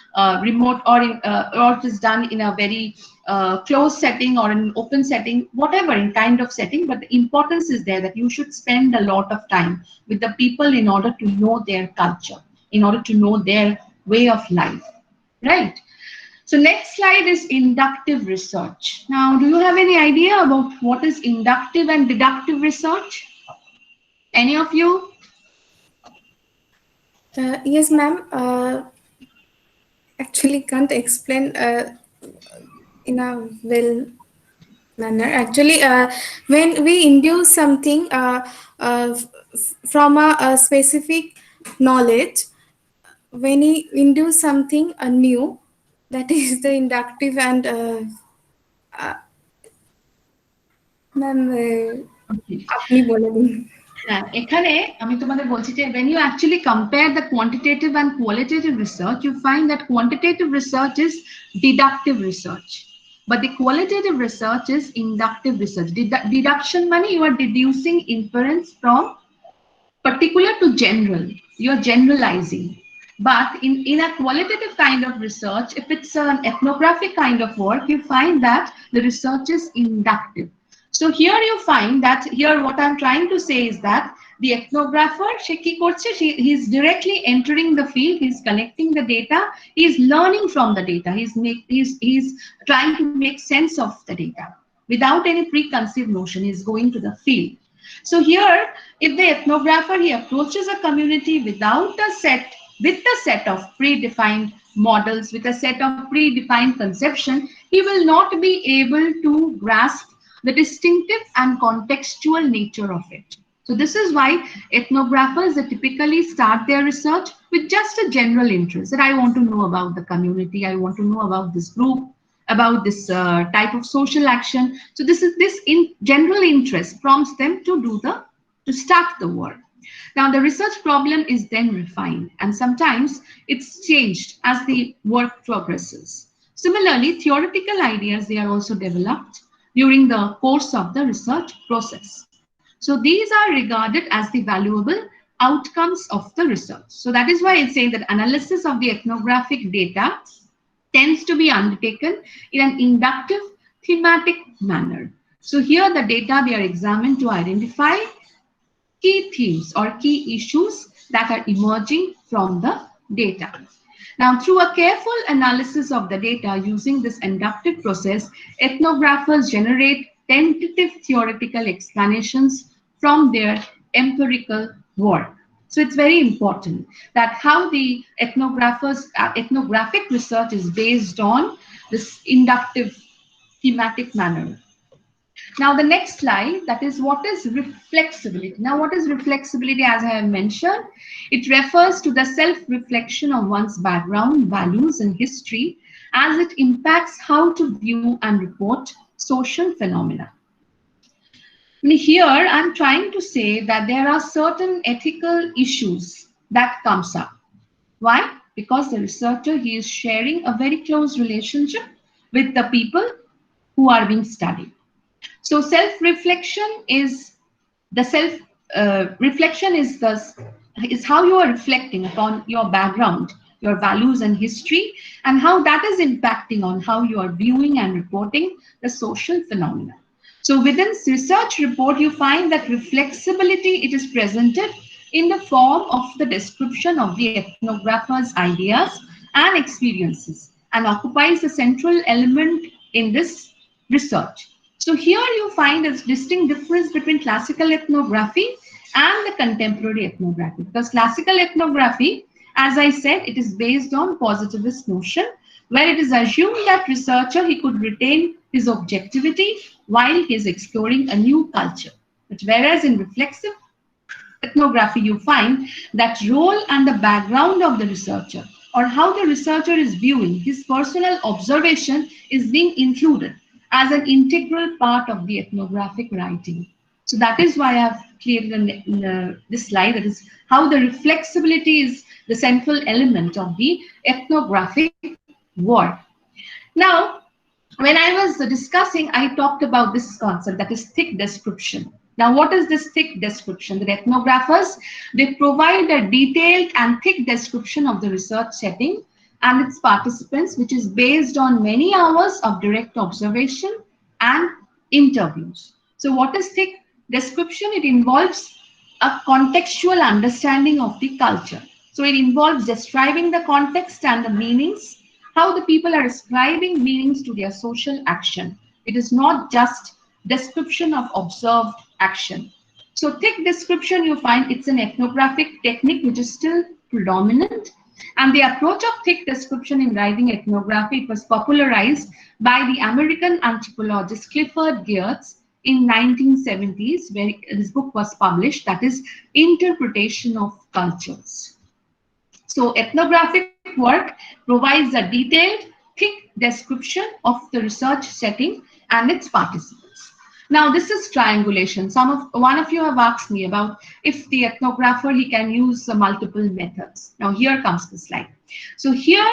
remote, or it is done in a very closed setting or an open setting, whatever in kind of setting. But the importance is there that you should spend a lot of time with the people in order to know their culture, in order to know their way of life, right? So next slide is inductive research. Now, do you have any idea about what is inductive and deductive research? Any of you? Yes, ma'am. Actually, can't explain in a well manner. Actually, when we induce something from a specific knowledge, when we induce something new, that is the inductive and ma'am, Okay. আপনি বলে দিন। এখানে আমি তোমাদের বলছি যে when you actually compare the quantitative and qualitative research, you find that quantitative research is deductive research, but the qualitative research is inductive research. Deduction money, you are deducing inference from particular to general, you're generalizing. But in a qualitative kind of research, if it's an ethnographic kind of work, you find that the research is inductive. So here you find that here what I'm trying to say is that the ethnographer, he's directly entering the field, he's collecting the data, he's learning from the data, he's trying to make sense of the data without any preconceived notion. He's going to the field. So here, if the ethnographer, he approaches a community with a set of predefined models, with a set of predefined conception, he will not be able to grasp the distinctive and contextual nature of it. So this is why ethnographers typically start their research with just a general interest, that I want to know about the community, I want to know about this group, about this type of social action. So this in general interest prompts them to start the work. Now the research problem is then refined, and sometimes it's changed as the work progresses. Similarly, theoretical ideas, they are also developed during the course of the research process. So these are regarded as the valuable outcomes of the research. So that is why it's saying that analysis of the ethnographic data tends to be undertaken in an inductive thematic manner. So here the data, they are examined to identify key themes or key issues that are emerging from the data. Now, through a careful analysis of the data using this inductive process, ethnographers generate tentative theoretical explanations from their empirical work. So it's very important that how the ethnographic research is based on this inductive thematic manner. Now the next slide, that is what is reflexibility. Now what is reflexibility? As I have mentioned, it refers to the self-reflection of one's background, values and history as it impacts how to view and report social phenomena. Here I'm trying to say that there are certain ethical issues that comes up. Why? Because the researcher, he is sharing a very close relationship with the people who are being studied. So self-reflection is the reflection is is how you are reflecting upon your background, your values and history, and how that is impacting on how you are viewing and reporting the social phenomena. So within research report, you find that reflexibility, it is presented in the form of the description of the ethnographer's ideas and experiences, and occupies the central element in this research. So here you find a distinct difference between classical ethnography and the contemporary ethnography. Because classical ethnography, as I said, it is based on positivist notion, where it is assumed that researcher, he could retain his objectivity while he is exploring a new culture. But whereas in reflexive ethnography, you find that role and the background of the researcher, or how the researcher is viewing his personal observation, is being included as an integral part of the ethnographic writing. So that is why I've created this slide, that is how the reflexibility is the central element of the ethnographic work. Now, when I was discussing, I talked about this concept, that is thick description. Now, what is this thick description? The ethnographers, they provide a detailed and thick description of the research setting and its participants, which is based on many hours of direct observation and interviews. So what is thick description? It involves a contextual understanding of the culture. So it involves describing the context and the meanings, how the people are ascribing meanings to their social action. It is not just description of observed action. So thick description, you find it's an ethnographic technique which is still predominant. And the approach of thick description in writing ethnography, it was popularized by the American anthropologist Clifford Geertz in 1970s, where this book was published, that is Interpretation of Cultures. So ethnographic work provides a detailed, thick description of the research setting and its participants. Now, this is triangulation. One of you have asked me about if the ethnographer, he can use multiple methods. Now, here comes the slide. So here,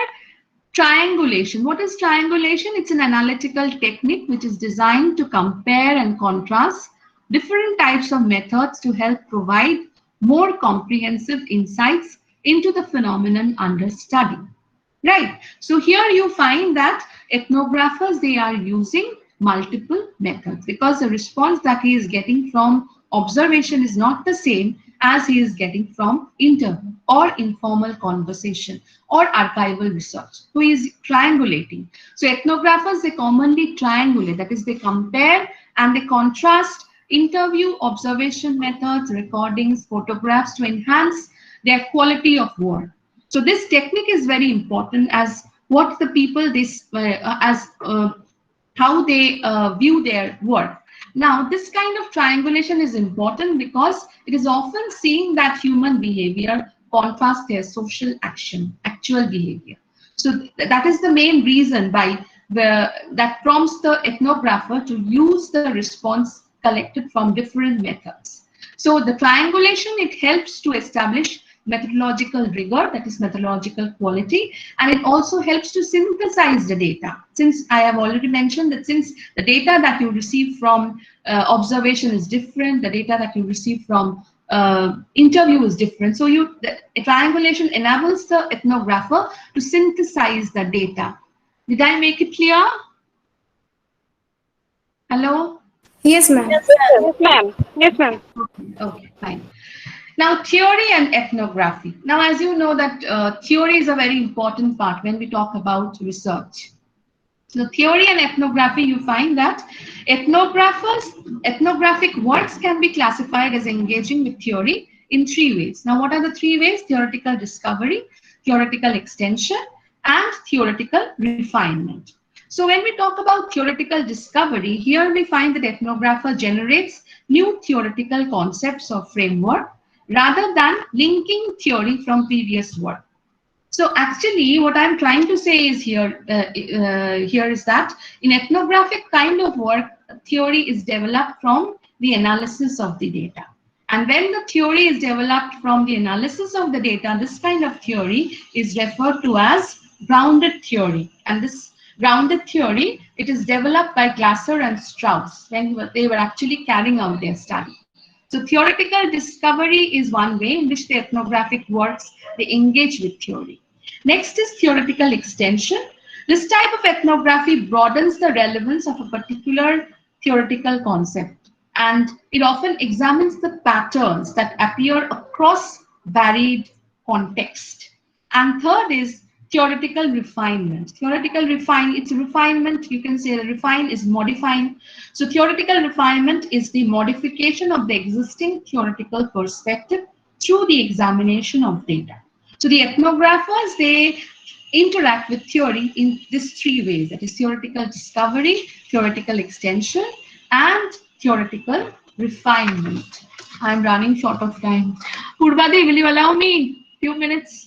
triangulation. What is triangulation? It's an analytical technique which is designed to compare and contrast different types of methods to help provide more comprehensive insights into the phenomenon under study. Right. So here you find that ethnographers, they are using multiple methods because the response that he is getting from observation is not the same as he is getting from interview or informal conversation or archival research. So he is triangulating. So ethnographers, they commonly triangulate, that is they compare and they contrast interview, observation methods, recordings, photographs to enhance their quality of work. So this technique is very important as what the people, how they view their work. Now, this kind of triangulation is important because it is often seen that human behavior contrasts their social action, actual behavior. So that is the main reason that prompts the ethnographer to use the response collected from different methods. So the triangulation, it helps to establish methodological rigor, that is methodological quality, and it also helps to synthesize the data. Since I have already mentioned that since the data that you receive from observation is different, the data that you receive from interview is different. So the triangulation enables the ethnographer to synthesize the data. Did I make it clear? Hello? Yes, ma'am. Yes, ma'am. Yes, ma'am. Okay, fine. Now, theory and ethnography. Now, as you know that theory is a very important part when we talk about research. So theory and ethnography, you find that ethnographic works can be classified as engaging with theory in three ways. Now, what are the three ways? Theoretical discovery, theoretical extension, and theoretical refinement. So when we talk about theoretical discovery, here we find that ethnographer generates new theoretical concepts or framework rather than linking theory from previous work. So actually what I'm trying to say is here is that in ethnographic kind of work, theory is developed from the analysis of the data. And when the theory is developed from the analysis of the data, this kind of theory is referred to as grounded theory. And this grounded theory, it is developed by Glasser and Strauss when they were actually carrying out their study. So theoretical discovery is one way in which the ethnographic works, they engage with theory. Next is theoretical extension. This type of ethnography broadens the relevance of a particular theoretical concept, and it often examines the patterns that appear across varied context. And third is theoretical refinement. It's a refinement, you can say refine is modifying. So theoretical refinement is the modification of the existing theoretical perspective through the examination of data. So the ethnographers, they interact with theory in these three ways, that is theoretical discovery, theoretical extension, and theoretical refinement. I'm running short of time. Purvadi, will you allow me a few minutes?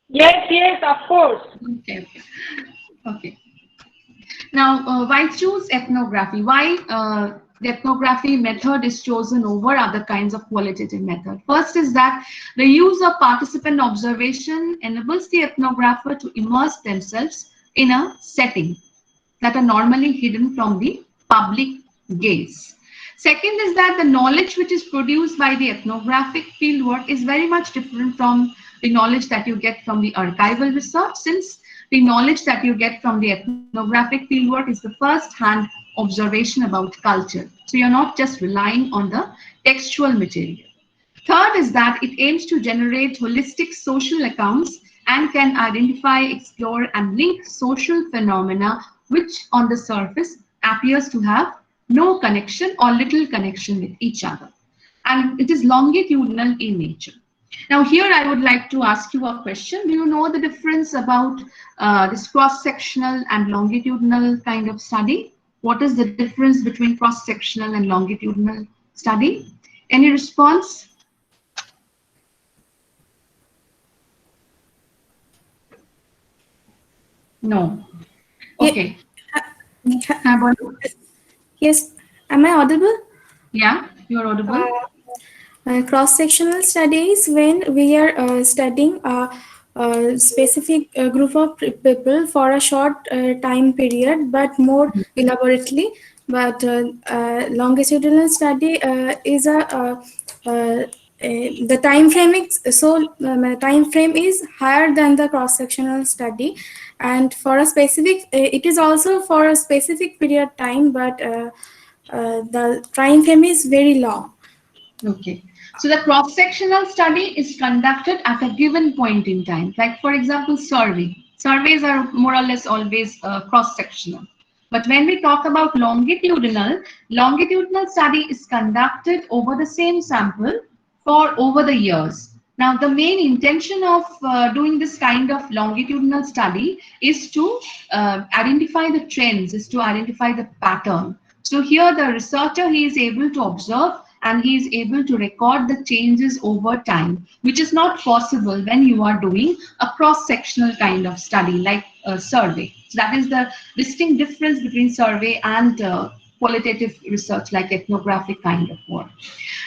Yes, of course. Okay. Now, why choose ethnography? Why the ethnography method is chosen over other kinds of qualitative method? First is that the use of participant observation enables the ethnographer to immerse themselves in a setting that are normally hidden from the public gaze. Second is that the knowledge which is produced by the ethnographic fieldwork is very much different from the knowledge that you get from the archival research, since the knowledge that you get from the ethnographic fieldwork is the first-hand observation about culture. So you're not just relying on the textual material. Third is that it aims to generate holistic social accounts and can identify, explore, and link social phenomena which on the surface appears to have no connection or little connection with each other. And it is longitudinal in nature. Now here I would like to ask you a question. Do you know the difference about this cross-sectional and longitudinal kind of study? What is the difference between cross-sectional and longitudinal study? Any response? No. Okay. Yes, am I audible? Yeah, you're audible. Cross-sectional studies, when we are studying a specific group of people for a short time period, but more elaborately. But longitudinal study is the time frame is higher than the cross-sectional study, and for a specific, it is also for a specific period time, but the time frame is very long. Okay. So the cross-sectional study is conducted at a given point in time. Like for example, survey. Surveys are more or less always cross-sectional. But when we talk about longitudinal study is conducted over the same sample for over the years. Now, the main intention of doing this kind of longitudinal study is to identify the trends, is to identify the pattern. So here the researcher, he is able to observe and he is able to record the changes over time, which is not possible when you are doing a cross-sectional kind of study like a survey. So that is the distinct difference between survey and qualitative research like ethnographic kind of work.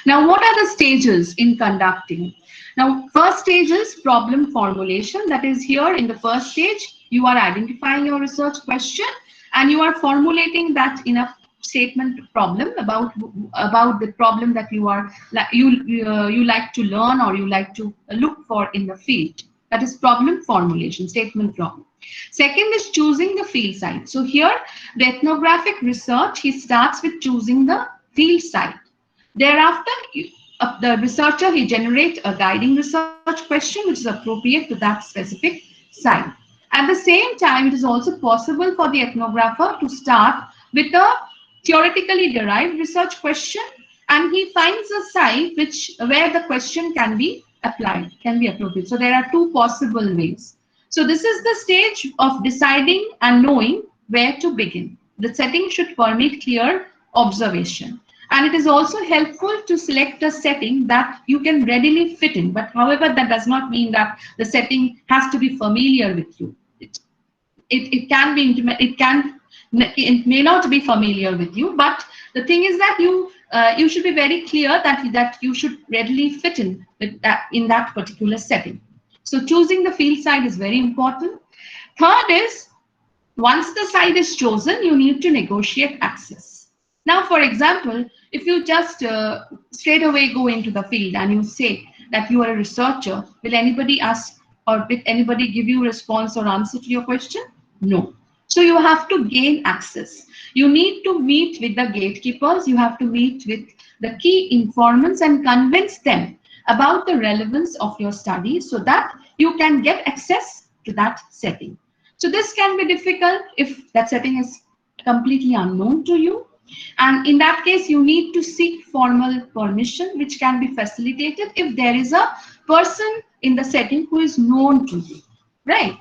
Now, what are the stages in conducting? Now, first stage is problem formulation. That is, here in the first stage, you are identifying your research question and you are formulating that in a statement problem about the problem that you like to learn or you like to look for in the field. That is problem formulation, statement problem. Second is choosing the field site. So here the ethnographic research, he starts with choosing the field site. Thereafter, the researcher, he generates a guiding research question which is appropriate to that specific site. At the same time, it is also possible for the ethnographer to start with a theoretically derived research question, and he finds a site where the question can be applied, can be appropriate. So there are two possible ways. So this is the stage of deciding and knowing where to begin. The setting should permit clear observation. And it is also helpful to select a setting that you can readily fit in. But however, that does not mean that the setting has to be familiar with you. It can be intimate, it may not be familiar with you, but the thing is that you you should be very clear that you should readily fit in with that in that particular setting. So choosing the field site is very important. Third is, once the site is chosen, you need to negotiate access. Now, for example, if you just straight away go into the field and you say that you are a researcher, will anybody ask or will anybody give you response or answer to your question? No. So you have to gain access. You need to meet with the gatekeepers. You have to meet with the key informants and convince them about the relevance of your study so that you can get access to that setting. So this can be difficult if that setting is completely unknown to you. And in that case, you need to seek formal permission, which can be facilitated if there is a person in the setting who is known to you, right?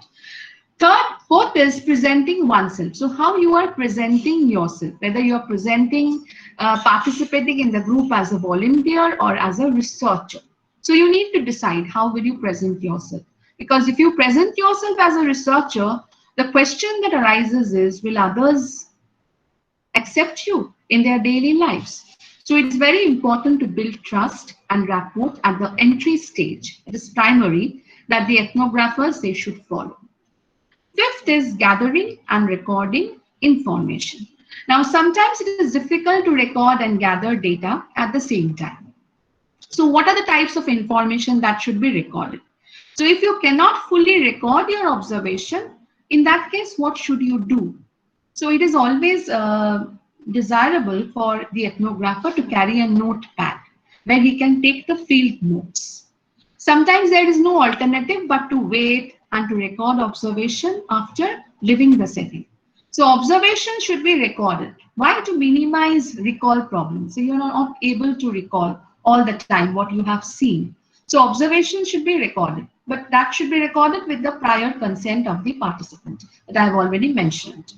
Fourth is presenting oneself. So how you are presenting yourself, whether you are presenting, participating in the group as a volunteer or as a researcher. So you need to decide how will you present yourself. Because if you present yourself as a researcher, the question that arises is, will others accept you in their daily lives? So it's very important to build trust and rapport at the entry stage. It is primary that the ethnographers, they should follow. Fifth is gathering and recording information. Now, sometimes it is difficult to record and gather data at the same time. So what are the types of information that should be recorded? So if you cannot fully record your observation, in that case, what should you do? So it is always desirable for the ethnographer to carry a notepad where he can take the field notes. Sometimes there is no alternative but to wait and to record observation after leaving the setting. So observation should be recorded. Why? To minimize recall problems. So you're not able to recall all the time what you have seen. So observation should be recorded, but that should be recorded with the prior consent of the participant that I have already mentioned.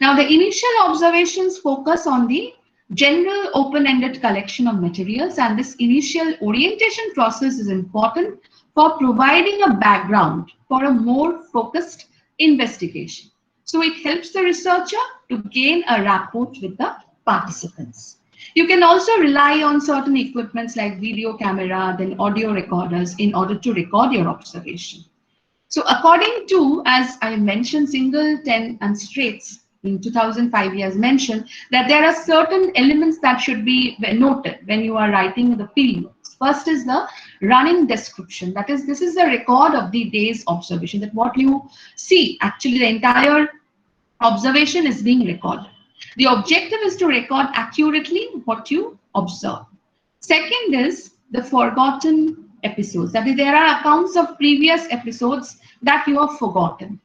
Now, the initial observations focus on the general open-ended collection of materials, and this initial orientation process is important for providing a background for a more focused investigation. So it helps the researcher to gain a rapport with the participants. You can also rely on certain equipments like video camera, then audio recorders in order to record your observation. So according to, as I mentioned, Singleton and Straits in 2005 he has mentioned that there are certain elements that should be noted when you are writing the field notes. First is the running description. That is, this is the record of the day's observation, that what you see, actually the entire observation is being recorded. The objective is to record accurately what you observe. Second is the forgotten episodes. That is, there are accounts of previous episodes that you have forgotten.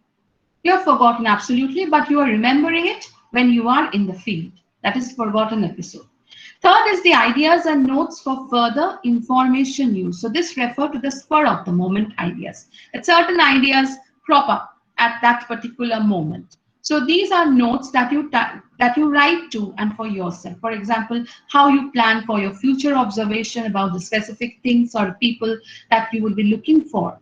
You have forgotten absolutely, but you are remembering it when you are in the field. That is forgotten episode. Third is the ideas and notes for further information use. So this refers to the spur of the moment ideas. That certain ideas crop up at that particular moment. So these are notes that you write to and for yourself. For example, how you plan for your future observation about the specific things or people that you will be looking for.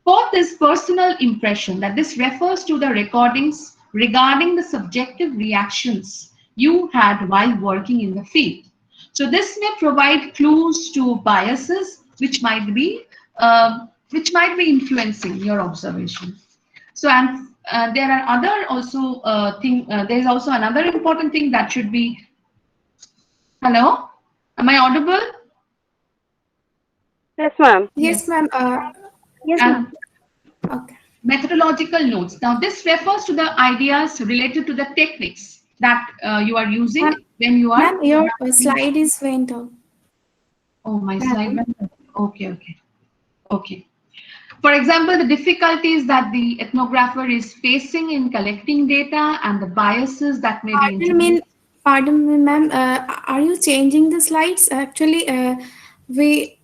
Fourth is personal impression. That this refers to the recordings regarding the subjective reactions you had while working in the field. So this may provide clues to biases which might be influencing your observation. So there are other also there is also another important thing that should be. Hello, am I audible? Yes, ma'am. Yes, ma'am. Yes, ma'am. Okay. Methodological notes. Now this refers to the ideas related to the techniques that you are using when you are. Ma'am, your slide is went out. Oh, my slide went out. Okay. For example, the difficulties that the ethnographer is facing in collecting data and the biases that may be introduced. Pardon me, ma'am. Are you changing the slides? Actually, we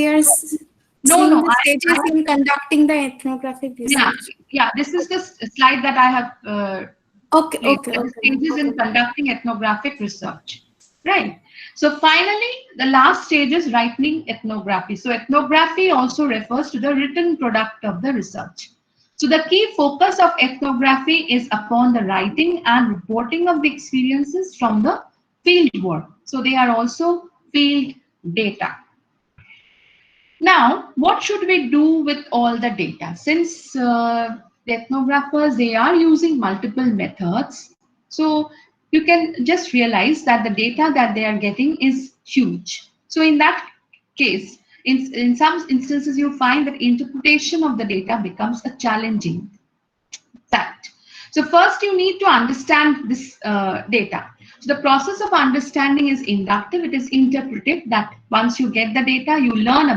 are seeing the stages in conducting the ethnographic research. Yeah. This is the slide that I have. Okay. Stages in conducting ethnographic research, right? So finally, the last stage is writing ethnography. So ethnography also refers to the written product of the research. So the key focus of ethnography is upon the writing and reporting of the experiences from the field work. So they are also field data. Now, what should we do with all the data? Since the ethnographers, they are using multiple methods. So you can just realize that the data that they are getting is huge. So in that case, in some instances, you find that interpretation of the data becomes a challenging fact. So first you need to understand this data. So the process of understanding is inductive, it is interpretive, that once you get the data, you learn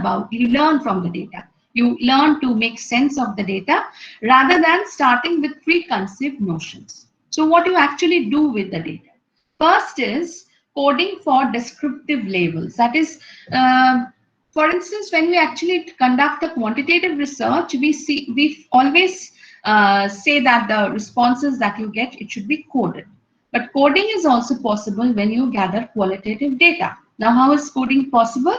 from the data. You learn to make sense of the data rather than starting with preconceived notions. So what you actually do with the data? First is coding for descriptive labels. That is, for instance, when we actually conduct a quantitative research, we always say that the responses that you get, it should be coded. But coding is also possible when you gather qualitative data. Now, how is coding possible?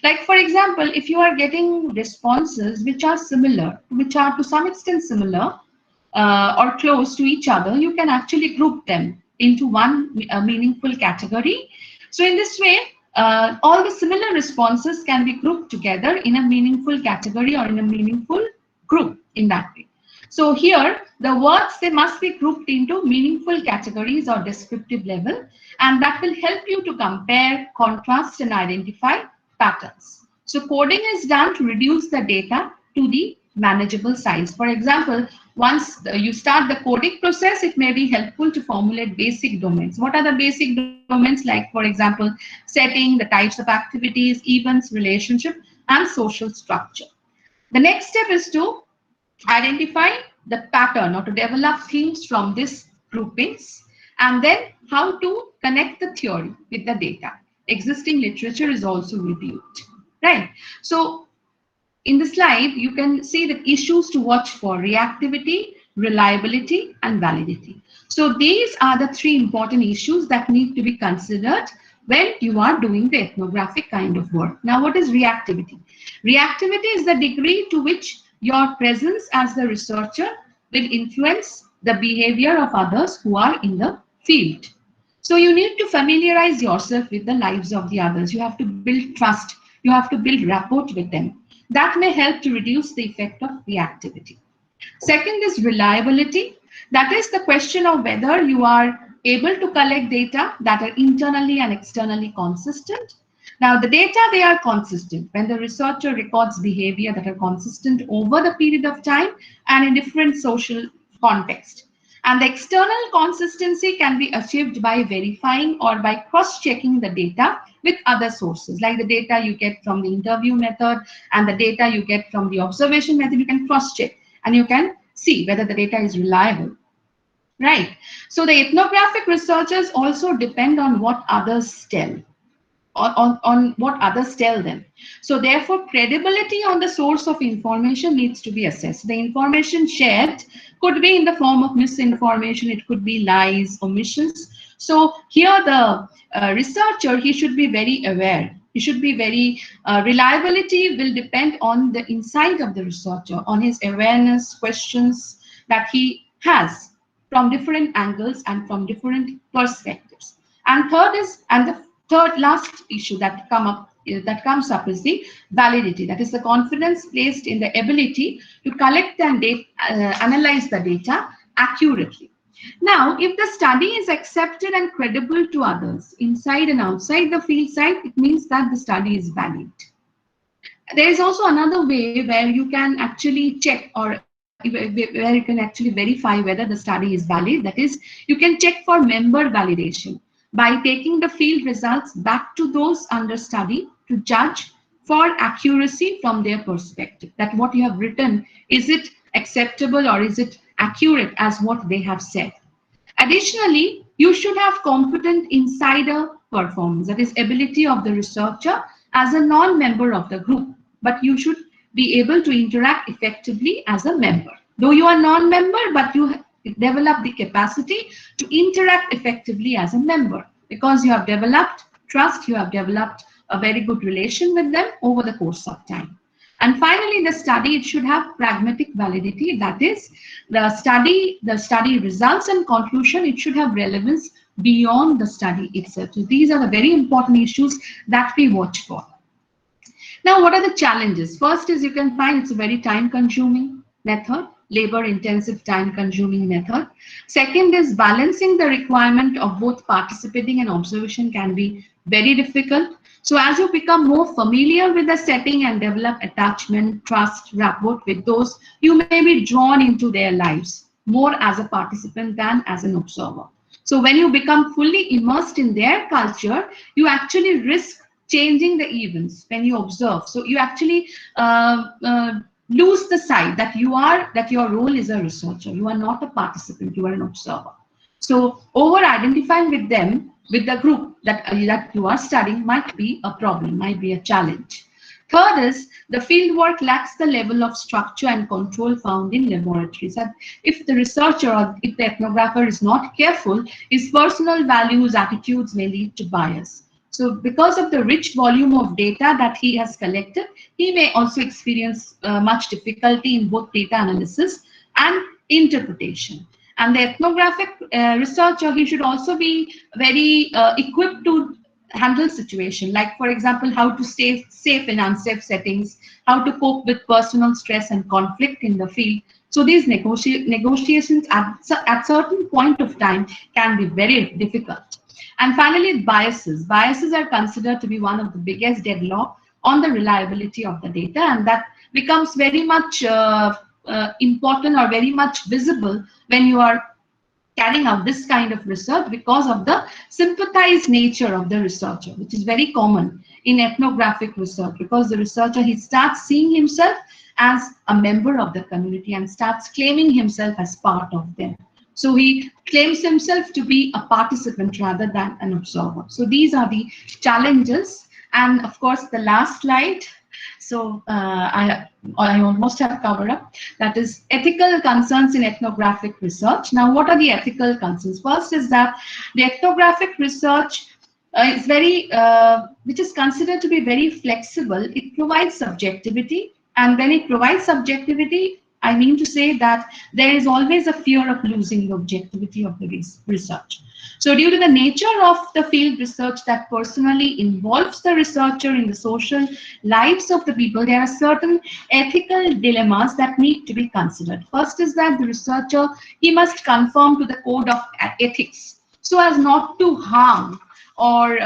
Like, for example, if you are getting responses which are similar, which are to some extent similar or close to each other, you can actually group them into one meaningful category. So in this way, all the similar responses can be grouped together in a meaningful category or in a meaningful group in that way. So here, the words, they must be grouped into meaningful categories or descriptive level, and that will help you to compare, contrast, and identify patterns. So coding is done to reduce the data to the manageable size. For example, once you start the coding process, it may be helpful to formulate basic domains. What are the basic domains? Like, for example, setting, the types of activities, events, relationship, and social structure. The next step is to identify the pattern or to develop themes from these groupings, and then how to connect the theory with the data. Existing literature is also reviewed, right? So in the slide, you can see the issues to watch for: reactivity, reliability, and validity. So these are the three important issues that need to be considered when you are doing the ethnographic kind of work. Now, what is reactivity? Reactivity is the degree to which your presence as the researcher will influence the behavior of others who are in the field. So you need to familiarize yourself with the lives of the others. You have to build trust. You have to build rapport with them. That may help to reduce the effect of reactivity. Second is reliability. That is the question of whether you are able to collect data that are internally and externally consistent. Now, the data, they are consistent when the researcher records behavior that are consistent over the period of time and in different social context. And the external consistency can be achieved by verifying or by cross-checking the data with other sources, like the data you get from the interview method and the data you get from the observation method. You can cross-check and you can see whether the data is reliable, right? So the ethnographic researchers also depend on what others tell. On what others tell them. So therefore, credibility on the source of information needs to be assessed. The information shared could be in the form of misinformation, it could be lies, omissions. So here the researcher, he should be very aware. He should be very, reliability will depend on the insight of the researcher, on his awareness, questions that he has from different angles and from different perspectives. And the third last issue that comes up is the validity. That is the confidence placed in the ability to collect and analyze the data accurately. Now, if the study is accepted and credible to others inside and outside the field site, it means that the study is valid. There is also another way where you can actually check, or where you can actually verify whether the study is valid. That is, you can check for member validation by taking the field results back to those under study to judge for accuracy from their perspective. That what you have written, is it acceptable or is it accurate as what they have said? Additionally, you should have competent insider performance, that is ability of the researcher as a non-member of the group, but you should be able to interact effectively as a member. Though you are non-member, but you develop the capacity to interact effectively as a member because you have developed trust, you have developed a very good relation with them over the course of time. And finally, the study, it should have pragmatic validity. That is, the study results and conclusion, it should have relevance beyond the study itself. So these are the very important issues that we watch for. Now, what are the challenges? First is you can find it's a very time-consuming method, labor-intensive, time-consuming method. Second is balancing the requirement of both participating and observation can be very difficult. So as you become more familiar with the setting and develop attachment, trust, rapport with those, you may be drawn into their lives more as a participant than as an observer. So when you become fully immersed in their culture, you actually risk changing the events when you observe. So you actually lose the sight that your role is a researcher. You are not a participant, you are an observer. So over identifying with them, with the group that you are studying might be a problem, might be a challenge. Third is the fieldwork lacks the level of structure and control found in laboratories. And if the researcher or if the ethnographer is not careful, his personal values, attitudes may lead to bias. So because of the rich volume of data that he has collected, he may also experience much difficulty in both data analysis and interpretation. And the ethnographic researcher, he should also be very equipped to handle situation, like for example, how to stay safe in unsafe settings, how to cope with personal stress and conflict in the field. So these negotiations at certain point of time can be very difficult. And finally, biases. Biases are considered to be one of the biggest deadlock on the reliability of the data, and that becomes very much important or very much visible when you are carrying out this kind of research because of the sympathized nature of the researcher, which is very common in ethnographic research, because the researcher, he starts seeing himself as a member of the community and starts claiming himself as part of them. So he claims himself to be a participant rather than an observer. So these are the challenges. And of course, the last slide. So I almost have covered up. That is ethical concerns in ethnographic research. Now, what are the ethical concerns? First is that the ethnographic research is very, which is considered to be very flexible. It provides subjectivity, and when it provides subjectivity, I mean to say that there is always a fear of losing the objectivity of the research. So due to the nature of the field research that personally involves the researcher in the social lives of the people, there are certain ethical dilemmas that need to be considered. First is that the researcher, he must conform to the code of ethics so as not to harm or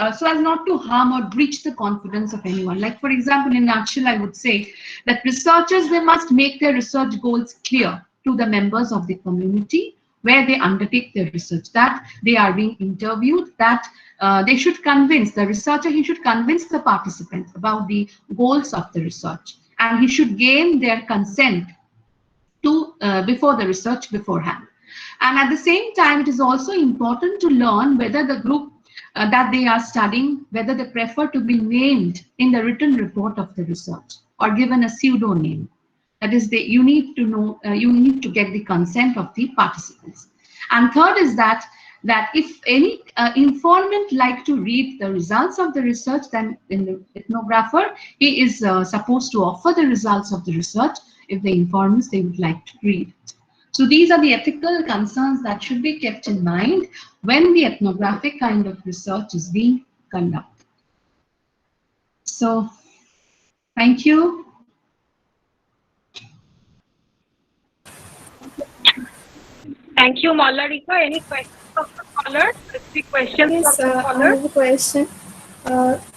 breach the confidence of anyone. Like for example, in a nutshell, I would say that researchers, they must make their research goals clear to the members of the community where they undertake their research, that they are being interviewed, that they should convince the researcher, he should convince the participants about the goals of the research, and he should gain their consent to before the research beforehand. And at the same time, it is also important to learn whether the group that they are studying, whether they prefer to be named in the written report of the research or given a pseudonym. That is, you need to know, you need to get the consent of the participants. And third is that if any informant like to read the results of the research, then in the ethnographer, he is supposed to offer the results of the research if the informants, they would like to read it. So these are the ethical concerns that should be kept in mind when the ethnographic kind of research is being conducted. So, thank you. Thank you, Malarika. Any questions of the caller? Specific questions Yes, of the I caller? have a question.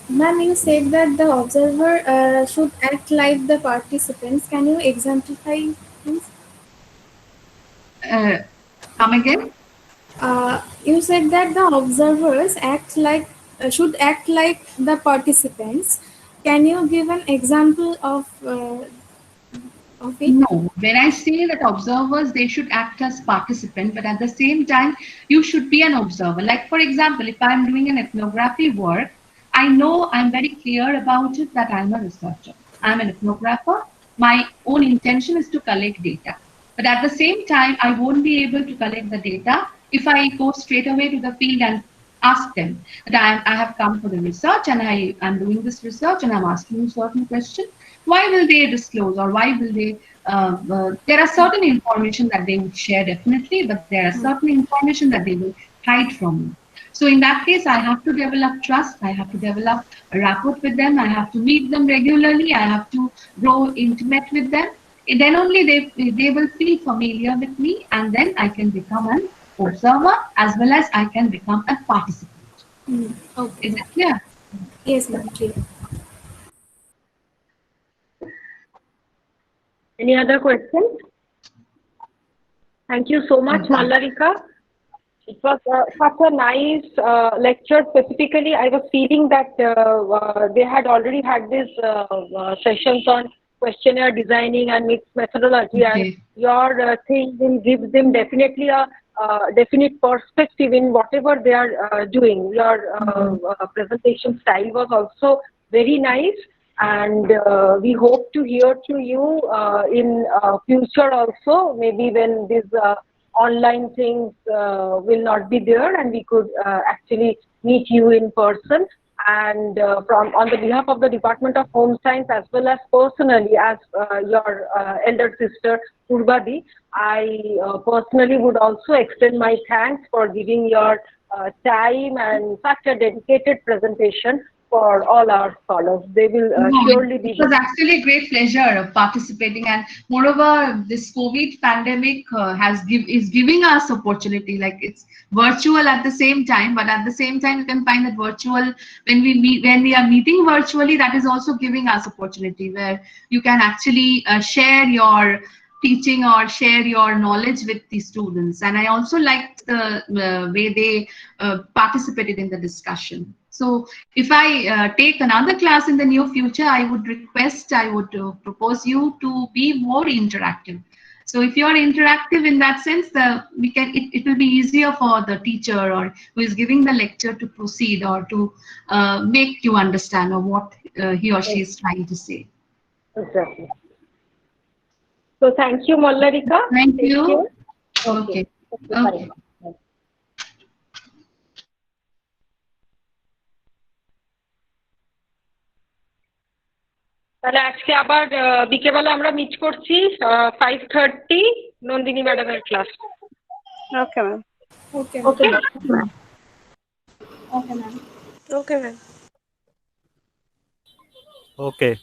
Ma'am, you said that the observer should act like the participants. Can you exemplify, please? Come again? You said that the observers should act like the participants. Can you give an example of it? No, when I say that observers, they should act as participants, but at the same time, you should be an observer. Like for example, if I'm doing an ethnography work, I know I'm very clear about it that I'm a researcher. I'm an ethnographer. My own intention is to collect data. But at the same time, I won't be able to collect the data if I go straight away to the field and ask them that I have come for the research and I am doing this research and I'm asking you certain questions. Why will they disclose, or why will they, there are certain information that they would share definitely, but there are certain information that they will hide from me. So in that case, I have to develop trust. I have to develop a rapport with them. I have to meet them regularly. I have to grow intimate with them. And then only they will feel familiar with me, and then I can become an observer as well as I can become a participant. Okay. Is it clear? Yes, ma'am. Clear. Any other questions? Thank you so much, Mallarika. It was such a nice lecture. Specifically, I was feeling that they had already had these sessions on questionnaire designing and mixed methodology, and your thing will give them definitely a definite perspective in whatever they are doing. Your presentation style was also very nice, and we hope to hear from you in future also, maybe when these online things will not be there and we could actually meet you in person. And from on the behalf of the Department of Home Science as well as personally as your elder sister Purvadi, I personally would also extend my thanks for giving your time and such a dedicated presentation for all our scholars. They will surely be. It was actually a great pleasure of participating, and moreover, this COVID pandemic is giving us opportunity. Like it's virtual at the same time, but at the same time, you can find that virtual when we are meeting virtually, that is also giving us opportunity where you can actually share your teaching or share your knowledge with the students. And I also liked the way they participated in the discussion. So if I take another class in the near future, I would propose you to be more interactive. So if you're interactive in that sense, it will be easier for the teacher or who is giving the lecture to proceed or to make you understand or what he or she is trying to say. Exactly. So thank you, Mallarika. Thank you. Okay. Okay. তাহলে আজকে আবার বিকেলবেলা আমরা meet করছি 5:30 নন্দিনী ম্যাডামের class. Okay, ma'am. Okay. ওকে Okay, ma'am. Okay, ma'am. Okay.